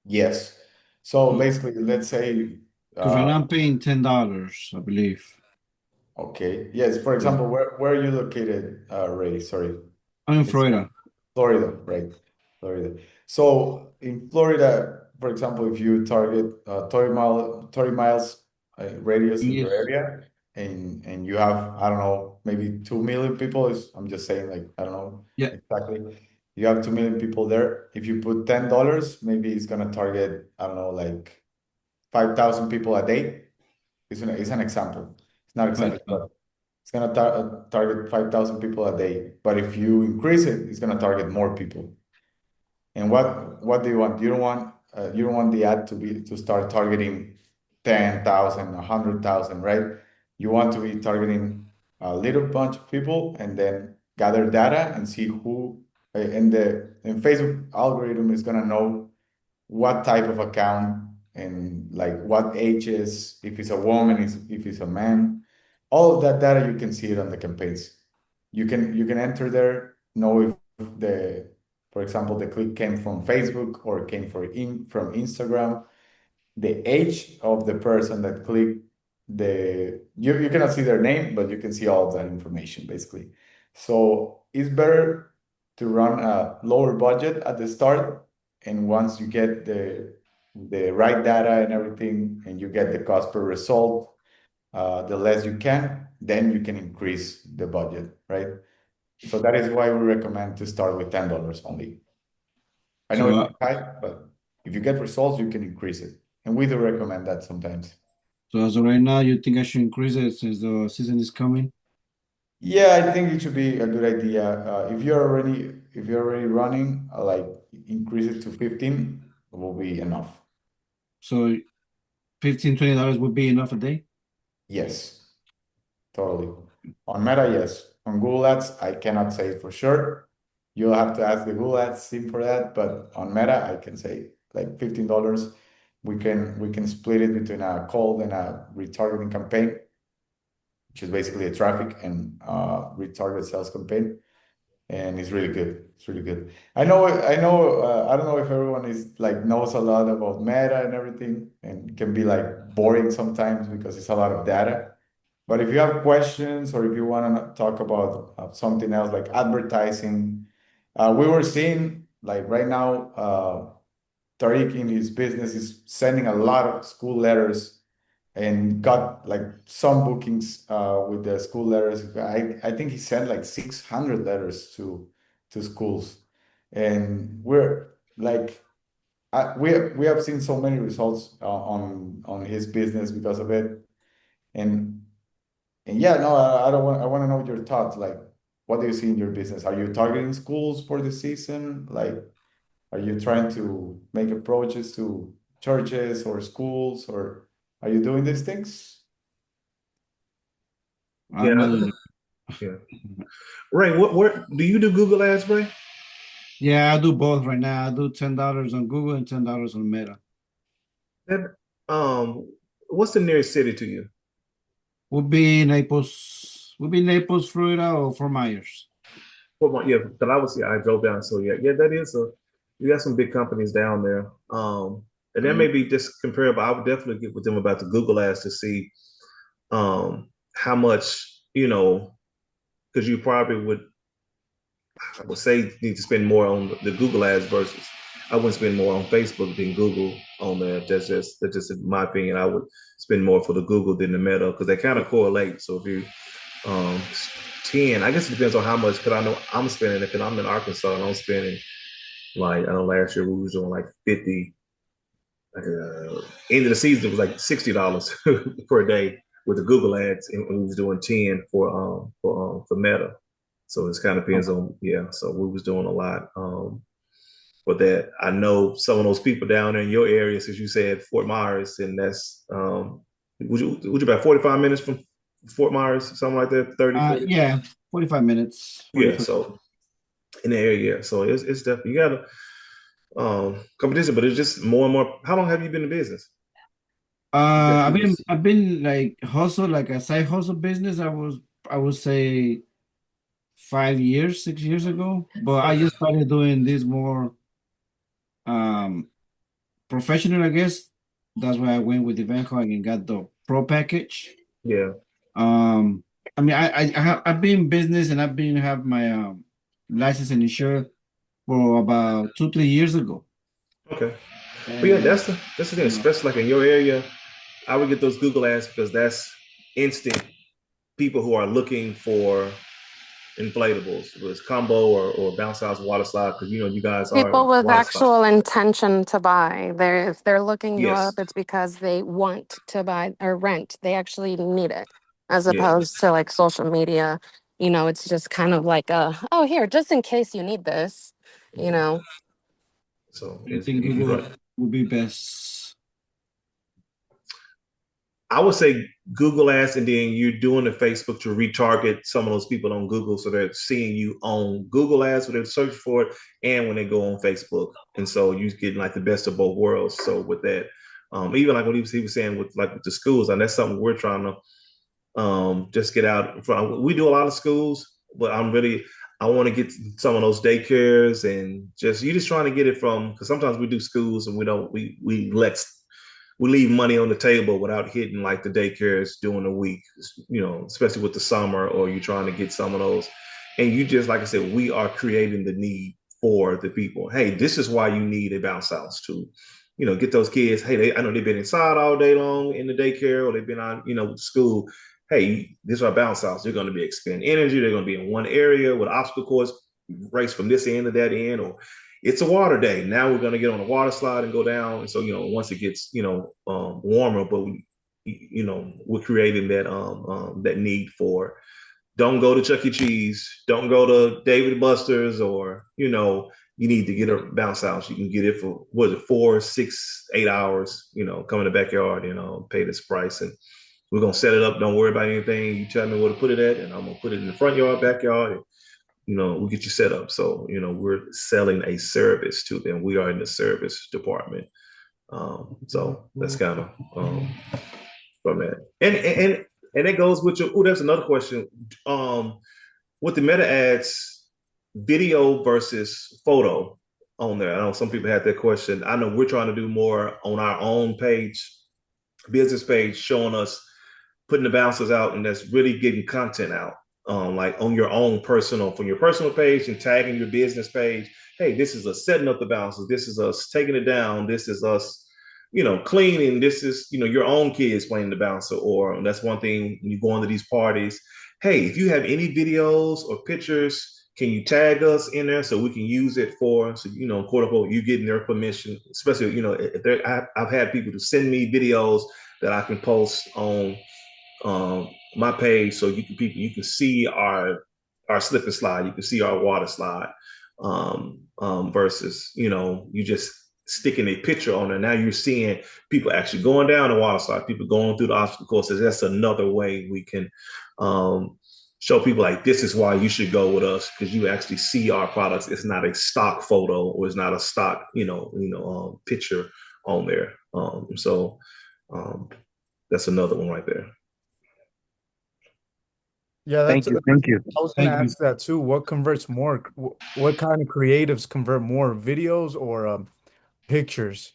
Yes. So So, basically, let's say, because right uh, now I'm paying $10, I believe. okay, yes, for example, where are you located, Ray? Sorry. I'm in It's Florida. Florida, right? Florida. So in Florida, for example, if you target 30 miles radius in your Yes. area, and you have, I don't know, maybe 2 million people, I'm just saying, like, I don't know Yeah. exactly. You have 2 million people there. If you put $10, maybe it's gonna target, I don't know, like 5,000 people a day. It's an example. It's not Right. exactly, but it's gonna target 5,000 people a day. But if you increase it, it's gonna target more people. And what do you want? You don't want the ad to start targeting 10,000, 100,000, right? You want to be targeting a little bunch of people and then gather data and see who, and Facebook algorithm is gonna know what type of account and like what ages, if it's a woman, if it's a man, all of that data you can see it on the campaigns. You can enter there, know if for example, the click came from Facebook or came from Instagram, the age of the person that clicked you cannot see their name, but you can see all of that information basically. So it's better to run a lower budget at the start, and once you get the right data and everything, and you get the cost per result, the less you can, then you can increase the budget, right? So that is why we recommend to start with $10 only. I know So, it's high, but if you get results, you can increase it. And we do recommend that sometimes. so as of right now, you think I should increase it since the season is coming? Yeah, I think it should be a good idea. If you're already running, like increase it to 15 will be enough. So $15, $20 would be enough a day? Yes, totally. On Meta, yes. On Google Ads, I cannot say for sure. You'll have to ask the Google Ads team for that, but on Meta, I can say like $15. We can split it between a cold and a retargeting campaign, which is basically a traffic and retarget sales campaign, and it's really good. It's really good. I know. I don't know if everyone is like knows a lot about Meta and everything, and can be like boring sometimes because it's a lot of data. But if you have questions or if you want to talk about something else like advertising, we were seeing like right now, Tariq in his business is sending a lot of school letters and got like some bookings with the school letters. I think he sent like 600 letters to schools, and we're like we have seen so many results on his business because of it. And yeah, no, I want to know your thoughts. Like, what do you see in your business? Are you targeting schools for the season? Like, are you trying to make approaches to churches or schools, or are you doing these things? I'm not Yeah, doing yeah. Ray, what do you do Google Ads, Ray? Yeah, I do both right now. I do $10 on Google and $10 on Meta. That, what's the nearest city to you? Would be Naples, Florida, or Fort Myers. Yeah, because I drove down, so yeah, that is you got some big companies down there. And that may be just comparable. I would definitely get with them about the Google Ads to see how much, because you probably I would say you need to spend more on the Google Ads versus I wouldn't spend more on Facebook than Google on that. That's just in my opinion. I would spend more for the Google than the Meta because they kind of correlate. So if you um 10, I guess it depends on how much because I know I'm spending it because I'm in Arkansas and I'm spending like I know last year we was doing like 50 end of the season it was like $60 per day with the Google ads and we was doing 10 for Meta. So it kind of depends on so we was doing a lot for that. I know some of those people down there in your area, since you said Fort Myers, and that's would you about 45 minutes from Fort Myers, something like that, 30, 40? Yeah, 45 minutes. Yeah, 45. so in the area, yeah. So it's definitely you got a competition, but it's just more and more. How long have you been in business? I've been like hustle, like a side hustle business. I would say 5 years, 6 years ago. But I Okay. just started doing this more um professional, I guess. That's why I went with Event Hug and got the pro package. Yeah. Um, I mean, I've been in business and I've been have my license and insurance for about 2, 3 years ago. Okay. But yeah, And that's the thing, you know, especially like in your area. I would get those Google ads because that's instant people who are looking for inflatables, whether it's combo or bounce house water slide, because you guys are People with water slide. actual intention to buy. If they're looking you Yes. up, it's because they want to buy or rent. They actually need it, as Yeah. opposed to like social media. It's just kind of like oh, here, just in case you need this, you know. So I think you're Google right. would be best. I would say Google ads, and then you're doing the Facebook to retarget some of those people on Google, so they're seeing you on Google ads when they search for it, and when they go on Facebook, and so you're getting like the best of both worlds. So with that, even like what he was saying with the schools, and that's something we're trying to just get out from. We do a lot of schools, but I want to get some of those daycares and just you're just trying to get it from because sometimes we do schools and we don't we leave money on the table without hitting like the daycares during the week, especially with the summer, or you're trying to get some of those. And you just, like I said, we are creating the need for the people. Hey, this is why you need a bounce house to, get those kids. Hey, I know they've been inside all day long in the daycare or they've been on, with school. Hey, this is our bounce house. They're going to be expending energy. They're going to be in one area with obstacle course, race from this end to that end, or it's a water day. Now we're going to get on a water slide and go down. And so, once it gets, warmer, but we're creating that need for don't go to Chuck E. Cheese, don't go to David Buster's, or, you need to get a bounce house. You can get it for, what is it, 4, 6, 8 hours, come in the backyard, pay this price. And we're going to set it up. Don't worry about anything. You tell me where to put it at, and I'm going to put it in the front yard, backyard, and we'll get you set up. So, we're selling a service to them. We are in the service department. So that's kind of from that. And it goes with your, that's another question. With the meta ads, video versus photo on there. I know some people had that question. I know we're trying to do more on our own page, business page, showing us putting the bouncers out and that's really getting content out. Like on your own from your personal page and tagging your business page. Hey, this is us setting up the bouncers. This is us taking it down. This is us, cleaning. This is, your own kids playing the bouncer. Or that's one thing when you go into these parties. Hey, if you have any videos or pictures, can you tag us in there so we can use it for, so, quote unquote, you getting their permission, especially, if I've had people to send me videos that I can post on my page, so you can see our slip and slide, you can see our water slide, versus you just sticking a picture on there. Now you're seeing people actually going down the water slide, people going through the obstacle courses. That's another way we can show people like this is why you should go with us, because you actually see our products. It's not a stock photo, or it's not a stock picture on there. So that's another one right there. Yeah, Thank that's. you. Thank you. I was going to Thank you. ask that too. What converts more? What kind of creatives convert more, videos or pictures?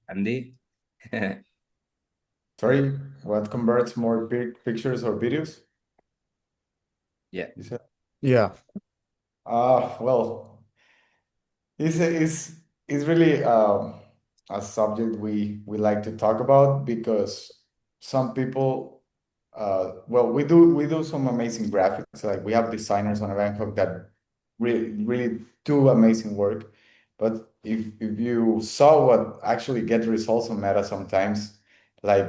Andy? Sorry, what converts more pictures or videos? Yeah. You said? Yeah. Well, it's really a subject we like to talk about because some people, well, we do some amazing graphics. Like we have designers on Bangkok that really do amazing work. But if you saw what actually get results on Meta sometimes, like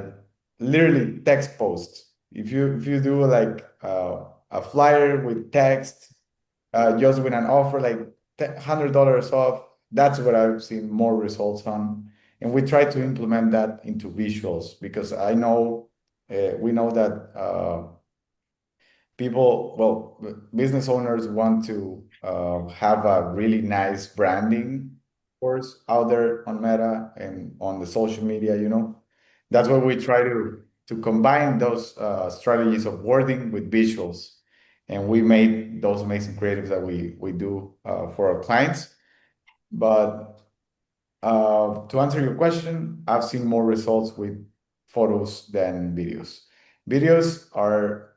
literally text posts. If you do like a flyer with text, just with an offer like $100 off, that's what I've seen more results on. And we try to implement that into visuals because I know we know that people, well, business owners want to have a really nice branding course out there on Meta and on the social media. That's why we try to combine those strategies of wording with visuals. And we made those amazing creatives that we do for our clients. But to answer your question, I've seen more results with photos than videos. Videos are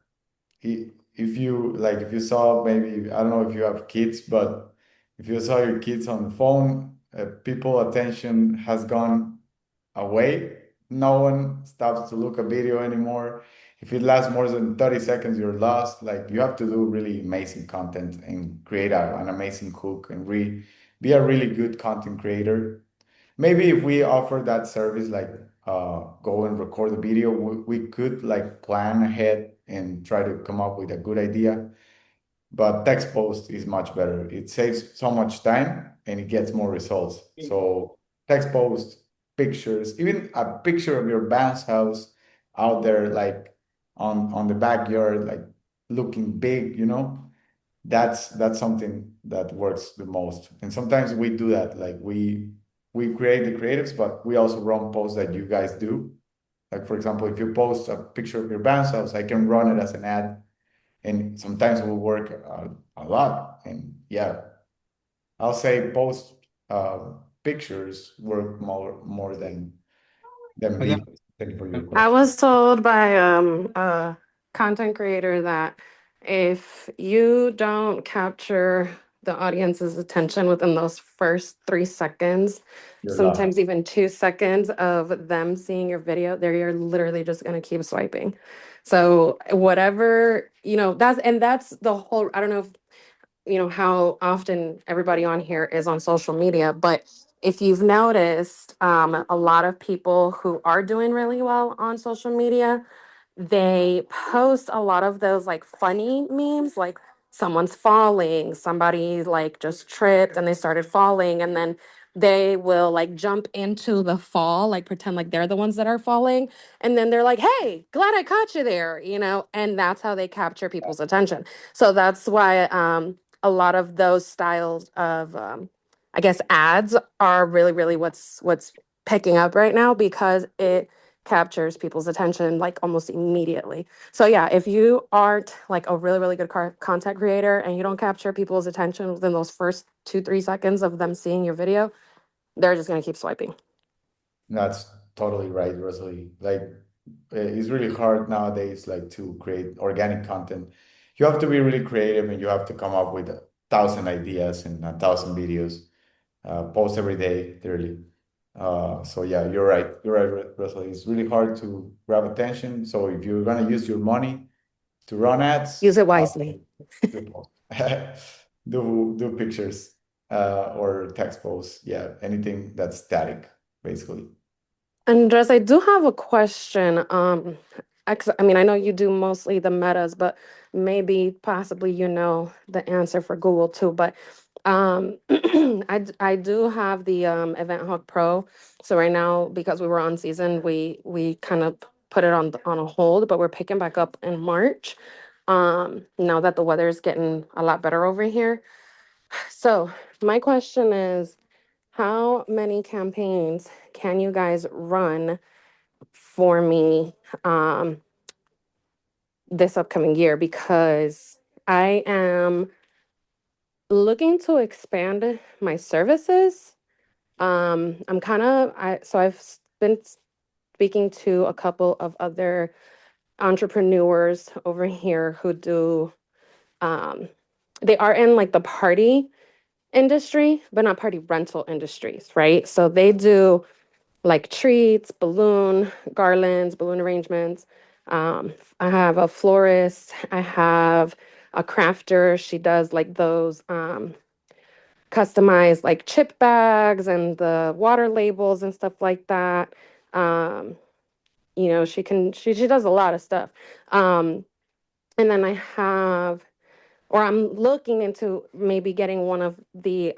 if you saw, maybe, I don't know if you have kids, but if you saw your kids on the phone, people attention has gone away. No one stops to look a video anymore. If it lasts more than 30 seconds, you're lost. Like you have to do really amazing content and create an amazing hook and be a really good content creator. Maybe if we offer that service, like go and record the video, we could like plan ahead and try to come up with a good idea. But text post is much better. It saves so much time and it gets more results. So text post, pictures, even a picture of your bounce house out there, like on the backyard, like looking big. That's something that works the most. And sometimes we do that, like we create the creatives, but we also run posts that you guys do. Like for example, if you post a picture of your bounce house, I can run it as an ad, and sometimes it will work a lot. And yeah, I'll say post pictures work more than I got, videos. Thank you for your I question. was told by a content creator that if you don't capture the audience's attention within those first 3 seconds, You're lost. sometimes even 2 seconds of them seeing your video, you're literally just gonna keep swiping. So whatever, that's the whole, I don't know if how often everybody on here is on social media, but if you've noticed, a lot of people who are doing really well on social media, they post a lot of those like funny memes, like someone's falling, somebody like just tripped and they started falling, and then they will like jump into the fall, like pretend like they're the ones that are falling, and then they're like, hey, glad I caught you there, and that's how they capture people's attention. So that's why a lot of those styles of I guess ads are really, really what's picking up right now, because it captures people's attention like almost immediately. So yeah, if you aren't like a really, really good content creator and you don't capture people's attention within those first 2-3 seconds of them seeing your video, they're just gonna keep swiping. That's totally right, Rosalie. Like it's really hard nowadays, like to create organic content. You have to be really creative and you have to come up with 1,000 ideas and 1,000 videos, post every day, literally. So yeah, you're right. You're right, Rosalie. It's really hard to grab attention. So if you're gonna use your money to run ads, Use it wisely. do post. Do pictures or text posts. Yeah, anything that's static, basically. Andres, I do have a question. I mean, I know you do mostly the metas, but maybe possibly the answer for Google too. But I do have the Event Hawk Pro. So right now, because we were on season, we kind of put it on a hold, but we're picking back up in March. Now that the weather is getting a lot better over here. So my question is, how many campaigns can you guys run for me this upcoming year? Because I am looking to expand my services. I'm kind of been speaking to a couple of other entrepreneurs over here who do they are in like the party industry, but not party rental industries, right? So they do like treats, garlands, balloon arrangements. I have a florist, I have a crafter. She does like those customized like chip bags and the water labels and stuff like that. Um, she does a lot of stuff. And then I'm looking into maybe getting one of the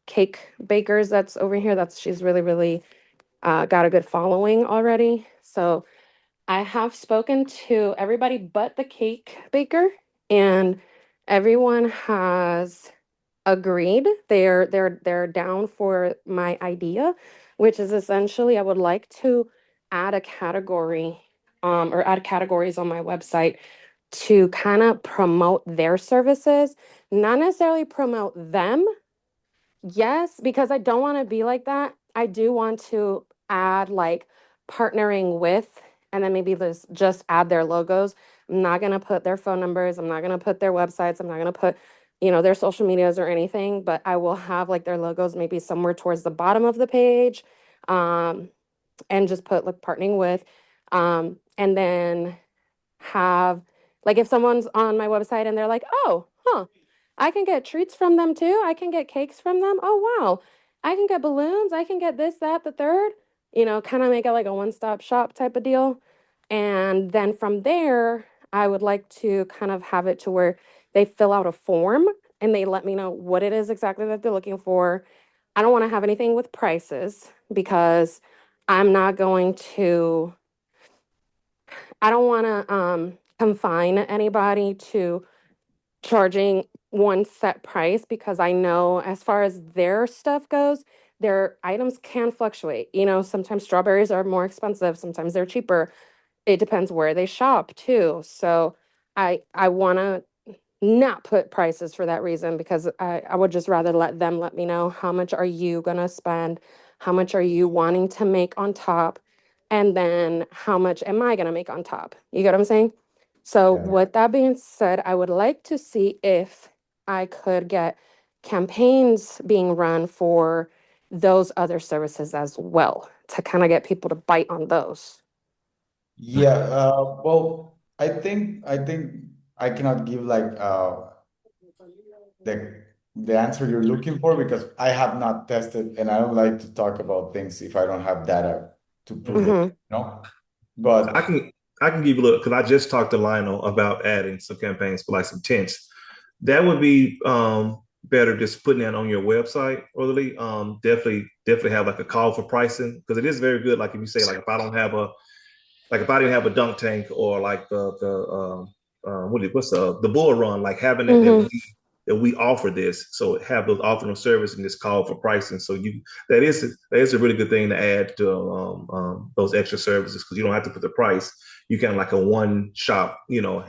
cake bakers that's over here. She's really, really got a good following already. So I have spoken to everybody but the cake baker, and everyone has agreed. They're down for my idea, which is essentially I would like to add a category or add categories on my website to kind of promote their services, not necessarily promote them. Yes, because I don't want to be like that. I do want to add like partnering with, and then maybe just add their logos. I'm not going to put their phone numbers. I'm not going to put their websites. I'm not going to put, their social medias or anything, but I will have like their logos maybe somewhere towards the bottom of the page, and just put like partnering with, and then have like if someone's on my website and they're like, oh, huh, I can get treats from them too. I can get cakes from them. Oh, wow. I can get balloons. I can get this, that, the third, kind of make it like a one-stop shop type of deal. And then from there, I would like to kind of have it to where they fill out a form and they let me know what it is exactly that they're looking for. I don't want to have anything with prices because I'm not going to, I don't want to confine anybody to charging one set price because I know as far as their stuff goes, their items can fluctuate. Sometimes strawberries are more expensive, sometimes they're cheaper. It depends where they shop too. So I want to not put prices for that reason because I would just rather let them let me know how much are you going to spend, how much are you wanting to make on top, and then how much am I going to make on top. You get what I'm saying? So Yeah. with that being said, I would like to see if I could get campaigns being run for those other services as well to kind of get people to bite on those. Yeah, well, I think I cannot give like the answer you're looking for because I have not tested and I don't like to talk about things if I don't have data to prove them, Mm-hmm. I But can I can give you a look because I just talked to Lionel about adding some campaigns for like some tents. That would be better just putting that on your website, really. Definitely have like a call for pricing because it is very good. Like if you say like if I didn't have a dunk tank or like what's the bull run, like having Mm-hmm. that we offer this, so have those offering of service and this call for pricing. So that is a really good thing to add to those extra services because you don't have to put the price. You can like a one shop,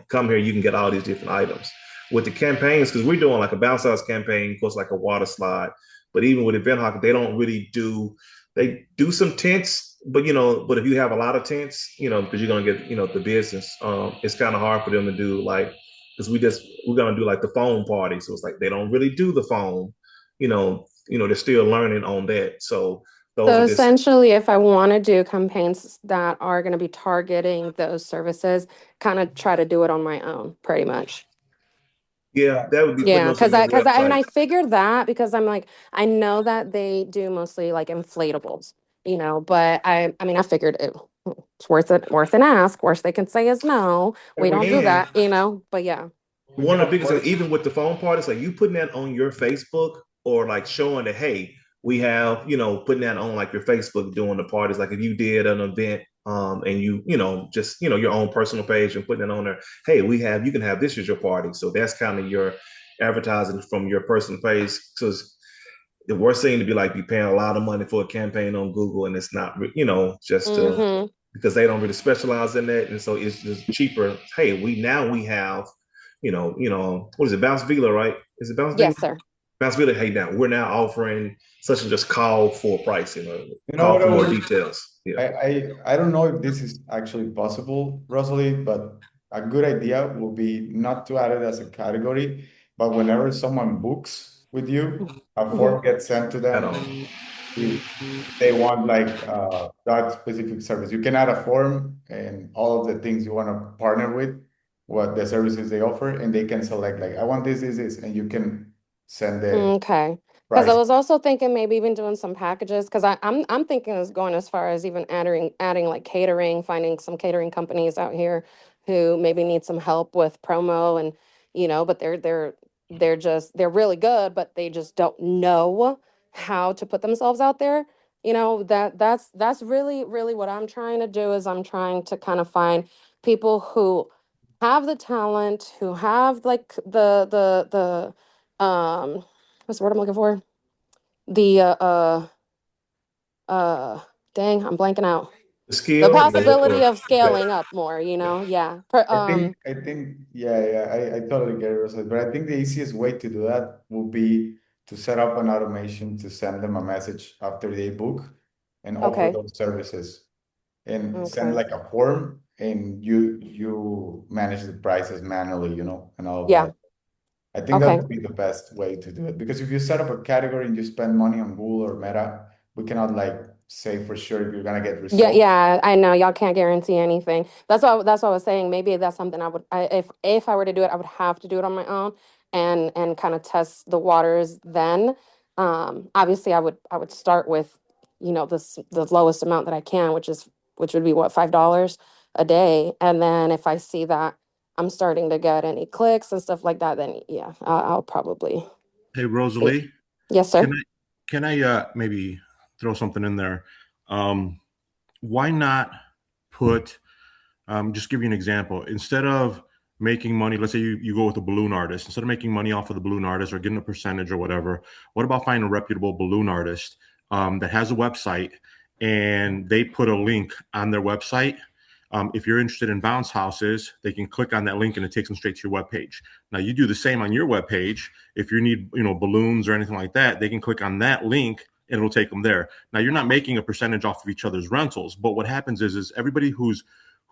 come here, you can get all these different items. With the campaigns, because we're doing like a bounce house campaign, of course, like a water slide. But even with event hockey, they don't really do they do some tents, but if you have a lot of tents, because you're gonna get, the business, it's kind of hard for them to do like because we're gonna do like the foam party. So it's like they don't really do the foam, they're still learning on that. So those So are just essentially, if I want to do campaigns that are going to be targeting those services, kind of try to do it on my own, pretty much. yeah, that would be putting Yeah, those on your and website. I figured that because I'm like, I know that they do mostly like inflatables, but I mean, I figured it's worth an ask. Worst they can say is no, we don't do And that, but yeah. one of the biggest things, even with the phone parties, like you putting that on your Facebook, or like showing that, hey, we have, putting that on like your Facebook, doing the parties. Like if you did an event, and just, your own personal page and putting it on there, hey, you can have this as your party. So that's kind of your advertising from your personal page. Because the worst thing to be like, be paying a lot of money for a campaign on Google, and it's not, just Mm-hmm. because they don't really specialize in that. And so it's just cheaper. Hey, we have, what is it? Bounce Villa, right? Is it Bounce Villa? Yes, sir. Bounce Villa, hey, now we're now offering such, and just call for pricing, or You know call what for I more would details. Yeah. I don't know if this is actually possible, Rosalie, but a good idea would be not to add it as a category, but whenever someone books with you, a Mm-hmm. form gets sent to Add them on. if they want like that specific service. You can add a form and all of the things you want to partner with, what the services they offer, and they can select like I want this, and you can send the Okay. Because I price. was also thinking maybe even doing some packages because I'm thinking is going as far as even adding like catering, finding some catering companies out here who maybe need some help with promo and but they're really good, but they just don't know how to put themselves out there. That's really, really what I'm trying to do is I'm trying to kind of find people who have the talent, who have like the what's the word I'm looking for? The uh dang, I'm blanking out. The The skill, possibility or of okay. scaling up more, Yeah. yeah. Yeah, I totally get it, Rosa. But I think the easiest way to do that would be to set up an automation to send them a message after they book and offer Okay. those services and send Okay. like a form and you manage the prices manually, and all of Yeah. that. I think that Okay. would be the best way to do it because if you set up a category and you spend money on Google or Meta, we cannot like say for sure if you're gonna get Yeah, results. yeah, I know y'all can't guarantee anything. That's what I was saying. Maybe that's something if I were to do it, I would have to do it on my own and kind of test the waters then. Obviously I would start with, the lowest amount that I can, which would be what, $5 a day. And then if I see that I'm starting to get any clicks and stuff like that, then yeah, I'll probably Hey, yeah. Rosalie, Yes, can sir. I maybe throw something in there? Why not put just give you an example. Instead of making money, let's say you go with a balloon artist, instead of making money off of the balloon artist or getting a percentage or whatever, what about finding a reputable balloon artist that has a website and they put a link on their website? If you're interested in bounce houses, they can click on that link and it takes them straight to your webpage. Now you do the same on your webpage. If you need, balloons or anything like that, they can click on that link and it'll take them there. Now you're not making a percentage off of each other's rentals, but what happens is everybody who's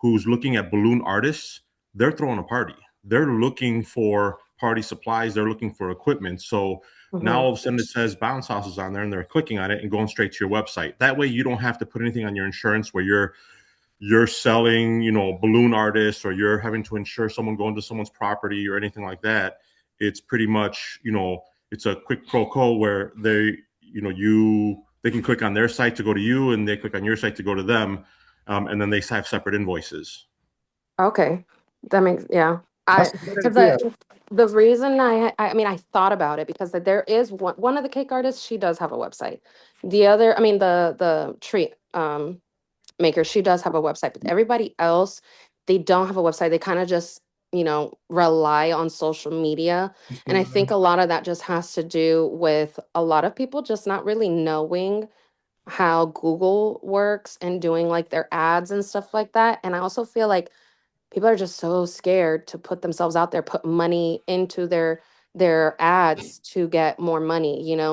looking at balloon artists, they're throwing a party. They're looking for party supplies. They're looking for equipment. So now Mm-hmm. all of a sudden it says bounce houses on there and they're clicking on it and going straight to your website. That way you don't have to put anything on your insurance where you're selling, balloon artists or you're having to insure someone going to someone's property or anything like that. It's pretty much, it's a quick pro quo where they can click on their site to go to you and they click on your site to go to them. And then they have separate invoices. Okay, that makes yeah. That's I a good because idea. the reason I mean I thought about it because there is one of the cake artists, she does have a website. The other, I mean the tree maker, she does have a website, but everybody else, they don't have a website. They kind of just rely on social media, and I think a lot of that just has to do with a lot of people just not really knowing how Google works and doing like their ads and stuff like that. And I also feel like people are just so scared to put themselves out there, put money into their ads to get more money, Yeah, you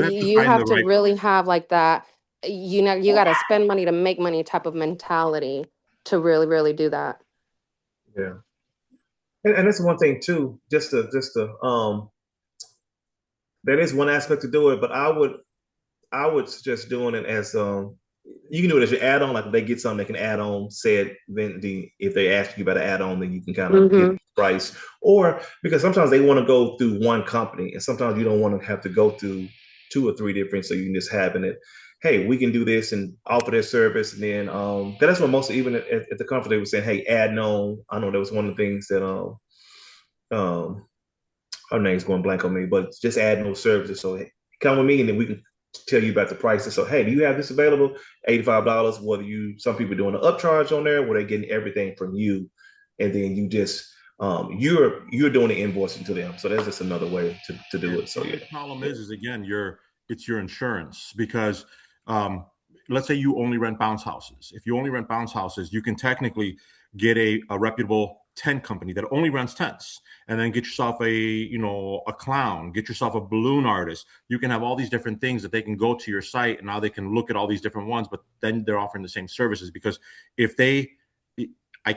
have to you find have the to right. really have like that, you got to spend money to make money type of mentality to really, really do that. Yeah. And that's one thing too, just to that is one aspect to do it, but I would suggest doing it as you can do it as your add-on. Like if they get something they can add on, said then if they ask you about an add-on, then you can kind of get Mm-hmm. the price. Or because sometimes they want to go through one company, and sometimes you don't want to have to go through two or three different, so you can just having it. Hey, we can do this and offer their service, and then 'cause that's what most even at the conference they were saying, hey, add on. I know that was one of the things that um her name's going blank on me, but just adding those services. So hey, come with me, and then we can tell you about the prices. So hey, do you have this available? $85. Whether you some people doing an upcharge on there, where they're getting everything from you, and then you just you're doing the invoicing to them. So that's just another way to do it. So The yeah, only problem yeah. is again, it's your insurance because um, let's say you only rent bounce houses. If you only rent bounce houses, you can technically get a reputable tent company that only rents tents, and then get yourself a clown, get yourself a balloon artist. You can have all these different things that they can go to your site, and now they can look at all these different ones, but then they're offering the same services because if they I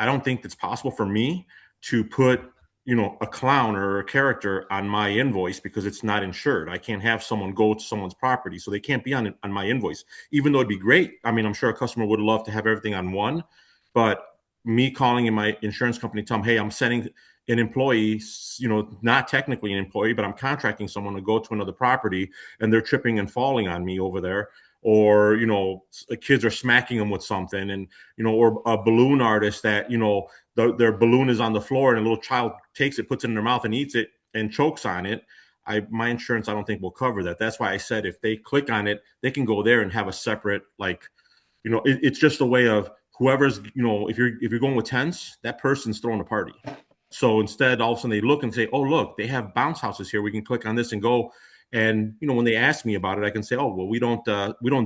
don't think it's possible for me to put a clown or a character on my invoice because it's not insured. I can't have someone go to someone's property, so they can't be on my invoice. Even though it'd be great. I mean, I'm sure a customer would love to have everything on one, but me calling in my insurance company, tell them, hey, I'm sending an employee, not technically an employee, but I'm contracting someone to go to another property, and they're tripping and falling on me over there, or kids are smacking them with something, and or a balloon artist that their balloon is on the floor and a little child takes it, puts it in their mouth and eats it and chokes on it. My insurance, I don't think will cover that. That's why I said if they click on it, they can go there and have a separate, it's just a way of whoever's, if you're going with tents, that person's throwing a party. So instead, all of a sudden they look and say, oh, look, they have bounce houses here. We can click on this and go. And when they ask me about it, I can say, oh, well, we don't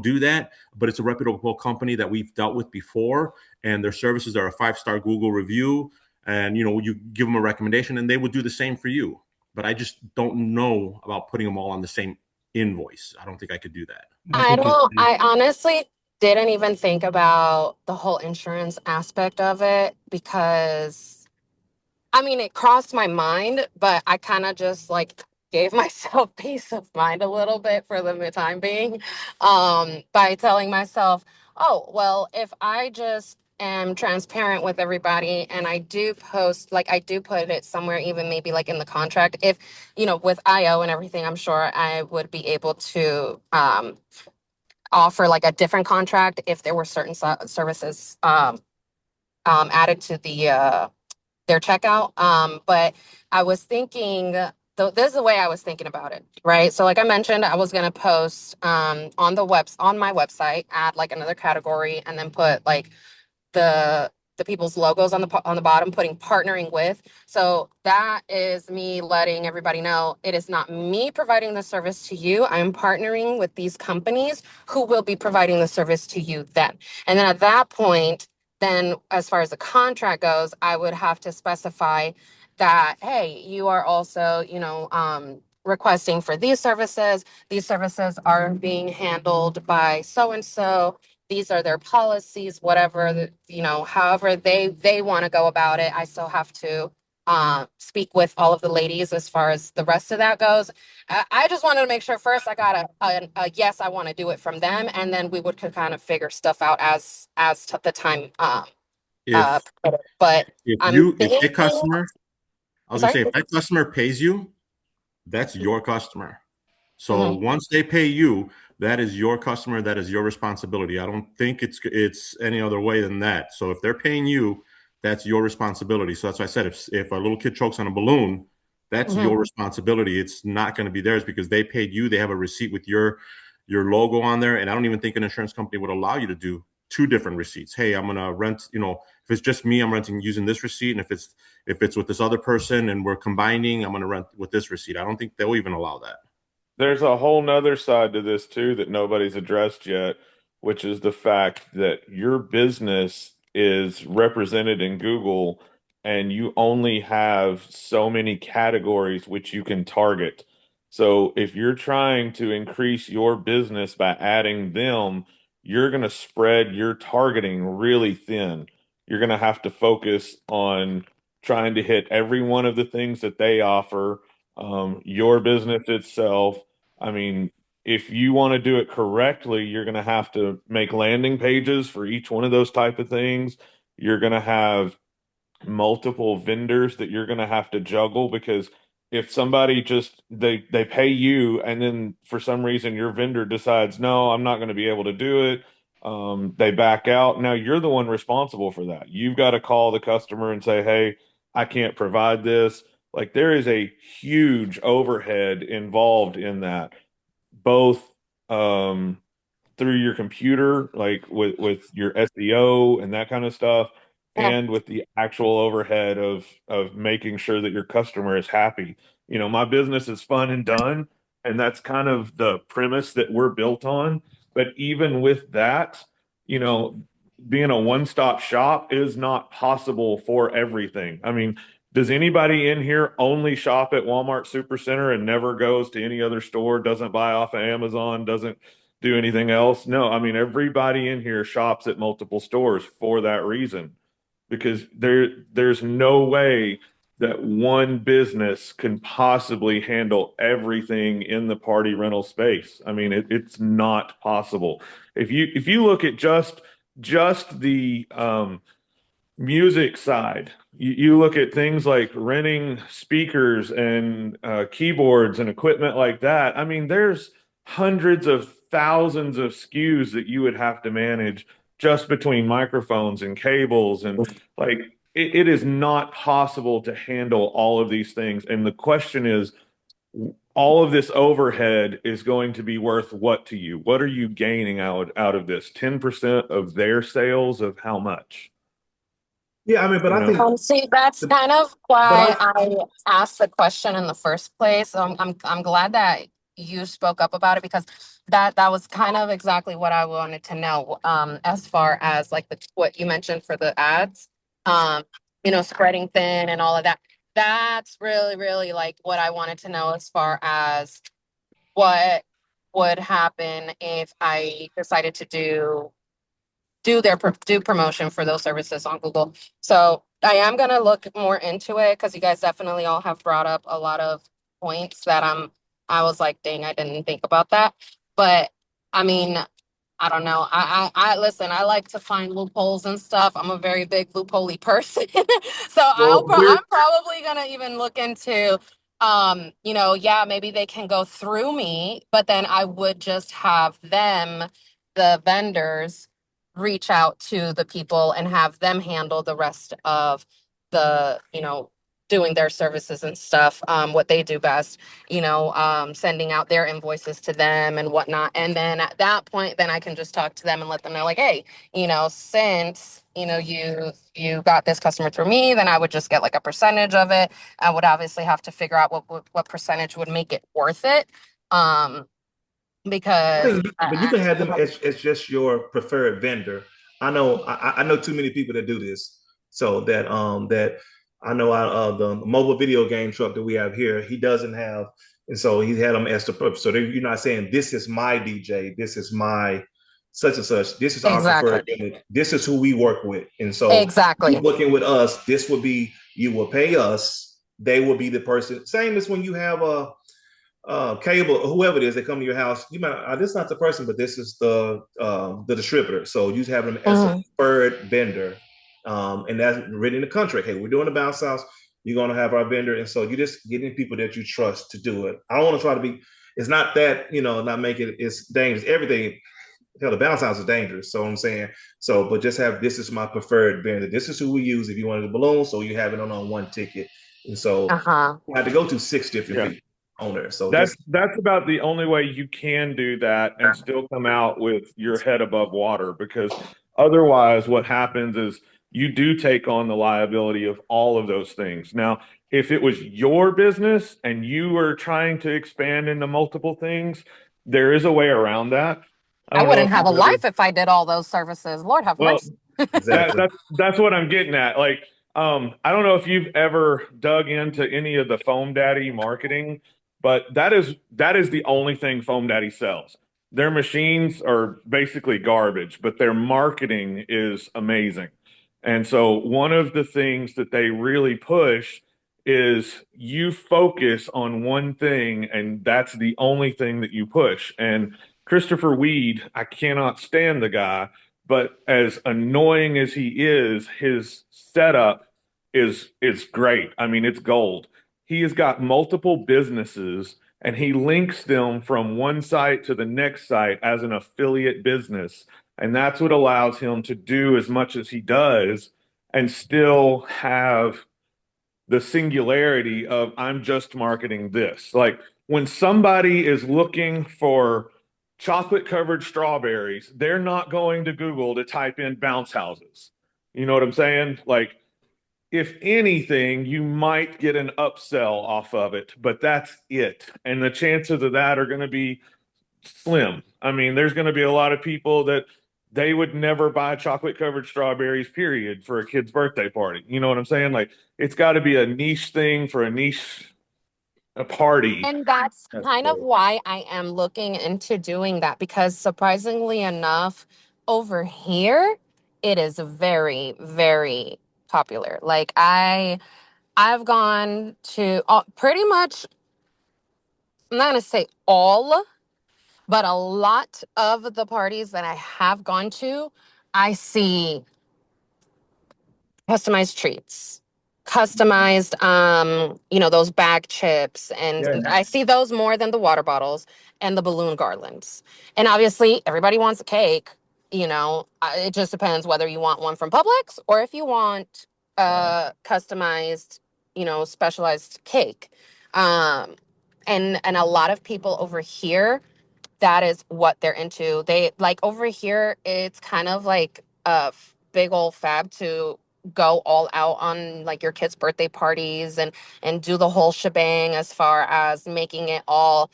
do that, but it's a reputable company that we've dealt with before, and their services are a 5-star Google review. And you give them a recommendation, and they would do the same for you. But I just don't know about putting them all on the same invoice. I don't think I could do that. I think it's I honestly didn't even think about the whole insurance aspect of it because I mean, it crossed my mind, but I kind of just like gave myself peace of mind a little bit for the time being, by telling myself, oh, well, if I just am transparent with everybody and I do post, like I do put it somewhere, even maybe like in the contract, if, with IO and everything, I'm sure I would be able to offer like a different contract if there were certain services added to their checkout. But I was thinking, so this is the way I was thinking about it, right? So like I mentioned, I was gonna post on my website, add like another category, and then put like the people's logos on the bottom, putting partnering with. So that is me letting everybody know it is not me providing the service to you. I'm partnering with these companies who will be providing the service to you then. And then at that point, then as far as the contract goes, I would have to specify that, hey, you are also, requesting for these services. These services are being handled by so and so. These are their policies, whatever, however they want to go about it. I still have to speak with all of the ladies as far as the rest of that goes. I just wanted to make sure first I got a yes, I want to do it from them, and then we would could kind of figure stuff out as to the time. If But if I'm you if a thinking. customer, I I'm was gonna sorry. say, if that customer pays you, that's your customer. So Mhm. once they pay you, that is your customer. That is your responsibility. I don't think it's any other way than that. So if they're paying you, that's your responsibility. So that's why I said if a little kid chokes on a balloon, that's Mhm. your responsibility. It's not going to be theirs because they paid you. They have a receipt with your logo on there. And I don't even think an insurance company would allow you to do two different receipts. Hey, I'm gonna rent, if it's just me, I'm renting using this receipt. And if it's with this other person and we're combining, I'm gonna rent with this receipt. I don't think they'll even allow that. There's a whole nother side to this too that nobody's addressed yet, which is the fact that your business is represented in Google and you only have so many categories which you can target. So if you're trying to increase your business by adding them, you're going to spread your targeting really thin. You're going to have to focus on trying to hit every one of the things that they offer, your business itself. I mean, if you want to do it correctly, you're going to have to make landing pages for each one of those type of things. You're going to have multiple vendors that you're going to have to juggle because if somebody just they pay you and then for some reason your vendor decides no, I'm not going to be able to do it, they back out. Now you're the one responsible for that. You've got to call the customer and say, hey, I can't provide this. Like there is a huge overhead involved in that, both um, through your computer, like with your SEO and that kind of stuff, Yeah. and with the actual overhead of making sure that your customer is happy. You know, my business is fun and done, and that's kind of the premise that we're built on. But even with that, you know, being a one-stop shop is not possible for everything. I mean, does anybody in here only shop at Walmart Supercenter and never goes to any other store, doesn't buy off of Amazon, doesn't do anything else? No, I mean, everybody in here shops at multiple stores for that reason, because there's no way that one business can possibly handle everything in the party rental space. I mean, it's not possible. If you look at just the music side, you look at things like renting speakers and keyboards and equipment like that. I mean, there's hundreds of thousands of SKUs that you would have to manage just between microphones and cables. And like, it is not possible to handle all of these things. And the question is, all of this overhead is going to be worth what to you? What are you gaining out of this? 10% of their sales of how much? Yeah, I mean, but You I know? think See, that's the, kind of but why I I asked the question in the first place. So I'm glad that you spoke up about it, because that was kind of exactly what I wanted to know. As far as like what you mentioned for the ads, um, spreading thin and all of that. That's really, really like what I wanted to know as far as what would happen if I decided to do promotion for those services on Google. So I am gonna look more into it, because you guys definitely all have brought up a lot of points that I was like, dang, I didn't think about that. But I mean, I don't know. I listen, I like to find loopholes and stuff. I'm a very big loophole person. So well, I'm probably gonna even look into yeah, maybe they can go through me, but then I would just have them, the vendors, reach out to the people and have them handle the rest of the, doing their services and stuff, what they do best, sending out their invoices to them and whatnot. And then at that point, then I can just talk to them and let them know, like, hey, since you got this customer through me, then I would just get like a percentage of it. I would obviously have to figure out what percentage would make it worth it. I Because think, but you can have them as just your preferred vendor. I know too many people that do this. So that I know out of the mobile video game truck that we have here, he doesn't have, and so he had them as the purpose. So you're not saying this is my DJ, this is my such and such, this is our exactly, preferred vendor, this is who we work with, and so you exactly. working with us, this will be you will pay us, they will be the person. Same as when you have a cable or whoever it is that come to your house, you might this is not the person, but this is the distributor. So you have them as a Mhm. preferred vendor, and that's written in the contract. Hey, we're doing the bounce house. You're going to have our vendor, and so you just getting people that you trust to do it. I don't want to try to be. It's not that not make it. It's dangerous. Everything. Hell, the bounce house is dangerous. So I'm saying so, but just have this is my preferred vendor. This is who we use if you wanted a balloon. So you have it on one ticket, and so Uh-huh. you have to go to six different Yeah. people on there. So That's just that's about the only way you can do that and still come out with your head above water, because otherwise what happens is you do take on the liability of all of those things. Now, if it was your business and you were trying to expand into multiple things, there is a way around that. I I don't know wouldn't if have you've a ever, life if I did all those services. Lord have well, mercy. that exactly. that's what I'm getting at. Like, I don't know if you've ever dug into any of the Foam Daddy marketing, but that is the only thing Foam Daddy sells. Their machines are basically garbage, but their marketing is amazing. And so one of the things that they really push is you focus on one thing, and that's the only thing that you push. And Christopher Weed, I cannot stand the guy, but as annoying as he is, his setup is great. I mean, it's gold. He has got multiple businesses and he links them from one site to the next site as an affiliate business. And that's what allows him to do as much as he does and still have the singularity of I'm just marketing this. Like when somebody is looking for chocolate covered strawberries, they're not going to Google to type in bounce houses. You know what I'm saying? Like, if anything, you might get an upsell off of it, but that's it. And the chances of that are going to be slim. I mean, there's going to be a lot of people that they would never buy chocolate covered strawberries, period, for a kid's birthday party. You know what I'm saying? Like, it's got to be a niche thing for a niche a party. And that's That's kind of great. why I am looking into doing that, because surprisingly enough, over here, it is very, very popular. Like I've gone to pretty much, I'm not going to say all, but a lot of the parties that I have gone to, I see customized treats, customized those bag chips, and Yeah. I see those more than the water bottles and the balloon garlands. And obviously everybody wants a cake. It just depends whether you want one from Publix or if you want customized, specialized cake. And a lot of people over here, that is what they're into. They like, over here it's kind of like a big old fab to go all out on like your kids' birthday parties and do the whole shebang, as far as making it all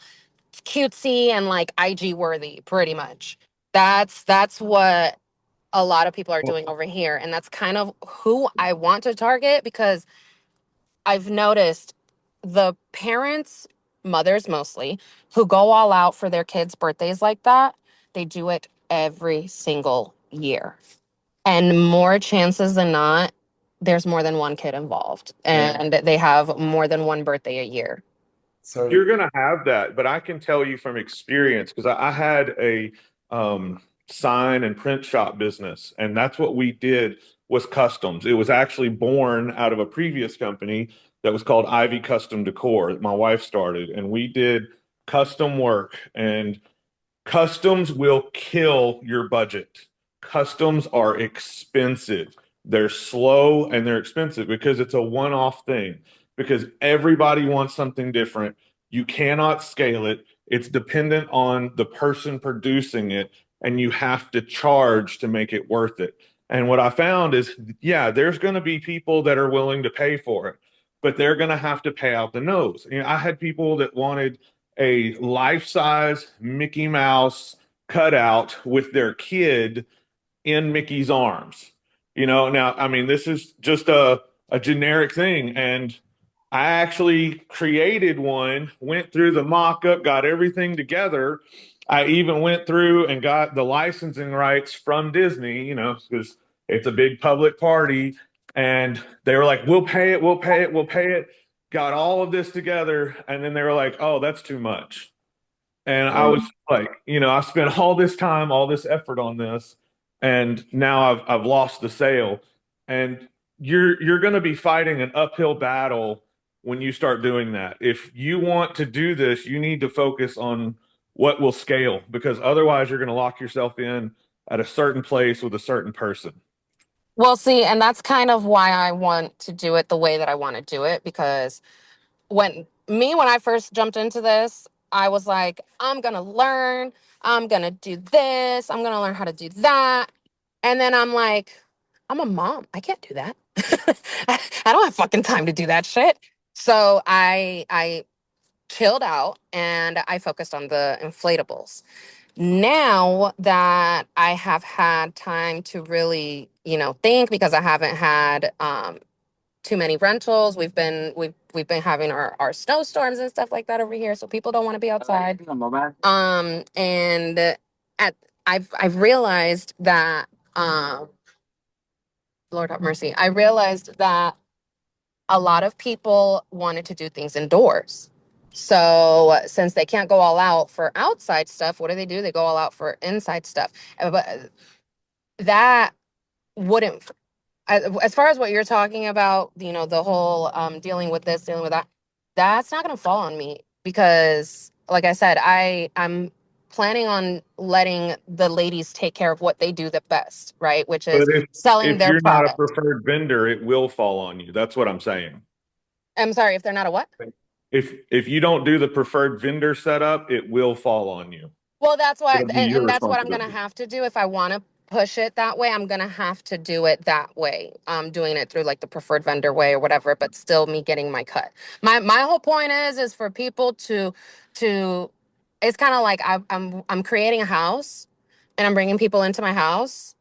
cutesy and like IG worthy, pretty much. That's what a lot of people are doing over here, and that's kind of who I want to target, because I've noticed the parents, mothers mostly, who go all out for their kids' birthdays like that, they do it every single year. And more chances than not, there's more than one kid involved, and they have more than one birthday a year. You're So going to have that, but I can tell you from experience because I had a sign and print shop business, and that's what we did was customs. It was actually born out of a previous company that was called Ivy Custom Decor that my wife started, and we did custom work, and customs will kill your budget. Customs are expensive. They're slow and they're expensive because it's a one-off thing, because everybody wants something different. You cannot scale it. It's dependent on the person producing it, and you have to charge to make it worth it. And what I found is, yeah, there's going to be people that are willing to pay for it, but they're going to have to pay out the nose. I had people that wanted a life-size Mickey Mouse cutout with their kid in Mickey's arms. Now, I mean, this is just a generic thing. And I actually created one, went through the mock-up, got everything together. I even went through and got the licensing rights from Disney, because it's a big public party. And they were like, we'll pay it, we'll pay it, we'll pay it. Got all of this together. And then they were like, oh, that's too much. And I was like, I spent all this time, all this effort on this, and now I've lost the sale. And you're going to be fighting an uphill battle when you start doing that. If you want to do this, you need to focus on what will scale, because otherwise you're going to lock yourself in at a certain place with a certain person. Well, see, and that's kind of why I want to do it the way that I want to do it, because when I first jumped into this, I was like, I'm gonna learn, I'm gonna do this, I'm gonna learn how to do that. And then I'm like, I'm a mom. I can't do that. I don't have fucking time to do that shit. So I chilled out and I focused on the inflatables. Now that I have had time to really, think, because I haven't had too many rentals. We've been having our snowstorms and stuff like that over here, so people don't want to be outside. And at I've realized that Lord have mercy. I realized that a lot of people wanted to do things indoors. So since they can't go all out for outside stuff, what do? They go all out for inside stuff. But that wouldn't, as far as what you're talking about, the whole dealing with this, dealing with that, that's not going to fall on me, because like I said, I'm planning on letting the ladies take care of what they do the best, right? Which But is selling if their you're not a product. preferred vendor, it will fall on you. That's what I'm saying. I'm sorry, if they're not a what? If you don't do the preferred vendor setup, it will fall on you. Well, that's why, It'll be your and that's what I'm gonna responsibility. have to do if I want to push it that way. I'm gonna have to do it that way. Doing it through like the preferred vendor way or whatever, but still me getting my cut. My whole point is for people to. It's kind of like I'm creating a house, and I'm bringing people into my house,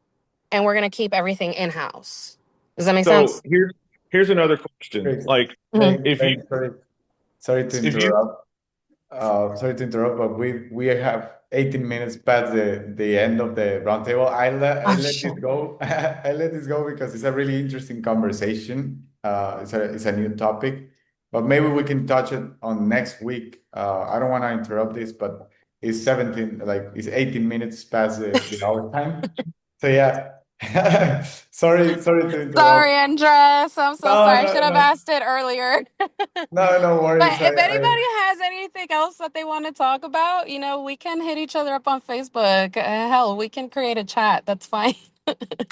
and we're gonna keep everything in house. Does that make So sense? here's another question. Great. Like Mhm. if you Sorry to if you interrupt. Sorry to interrupt, but we have 18 minutes past the end of the roundtable. I Oh let shit. this go. I let this go because it's a really interesting conversation. It's a new topic, but maybe we can touch it on next week. I don't want to interrupt this, but it's 17, like it's 18 minutes past the hour time. So yeah. Sorry to Sorry, interrupt. Andres. I'm so No, sorry. I should no, have no. asked it earlier. No, no But worries. if anybody has anything else that they want to talk about, we can hit each other up on Facebook. Hell, we can create a chat. That's fine.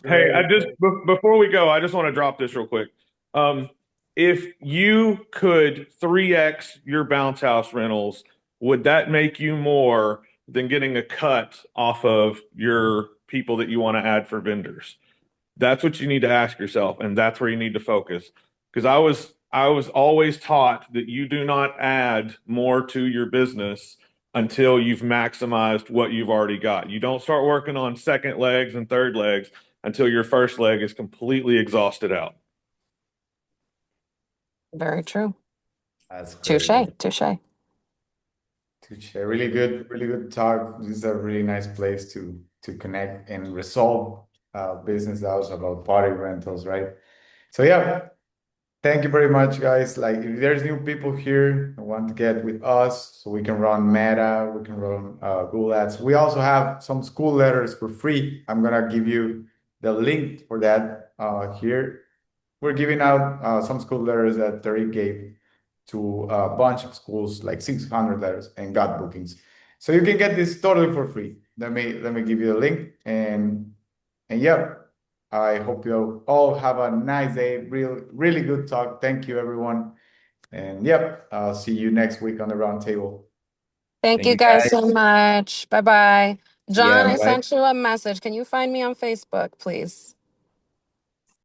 Hey, I Great. just before we go, I just want to drop this real quick. Um, if you could 3x your bounce house rentals, would that make you more than getting a cut off of your people that you want to add for vendors? That's what you need to ask yourself, and that's where you need to focus. Because I was always taught that you do not add more to your business until you've maximized what you've already got. You don't start working on second legs and third legs until your first leg is completely exhausted out. Very true. That's Touche. great. Touche. Touche. Really good talk. This is a really nice place to connect and resolve business doubts about party rentals, right? So yeah, thank you very much, guys. Like if there's new people here who want to get with us, so we can run Meta, we can run Google Ads. We also have some school letters for free. I'm gonna give you the link for that here. We're giving out some school letters that Terry gave to a bunch of schools, like 600 letters, and got bookings. So you can get this totally for free. Let me give you the link, and yeah, I hope you all have a nice day. Really good talk. Thank you, everyone. And yep, I'll see you next week on the round table. Thank Thank you you, guys so guys. much. Bye bye. See ya. John, I Bye. sent you a message. Can you find me on Facebook, please?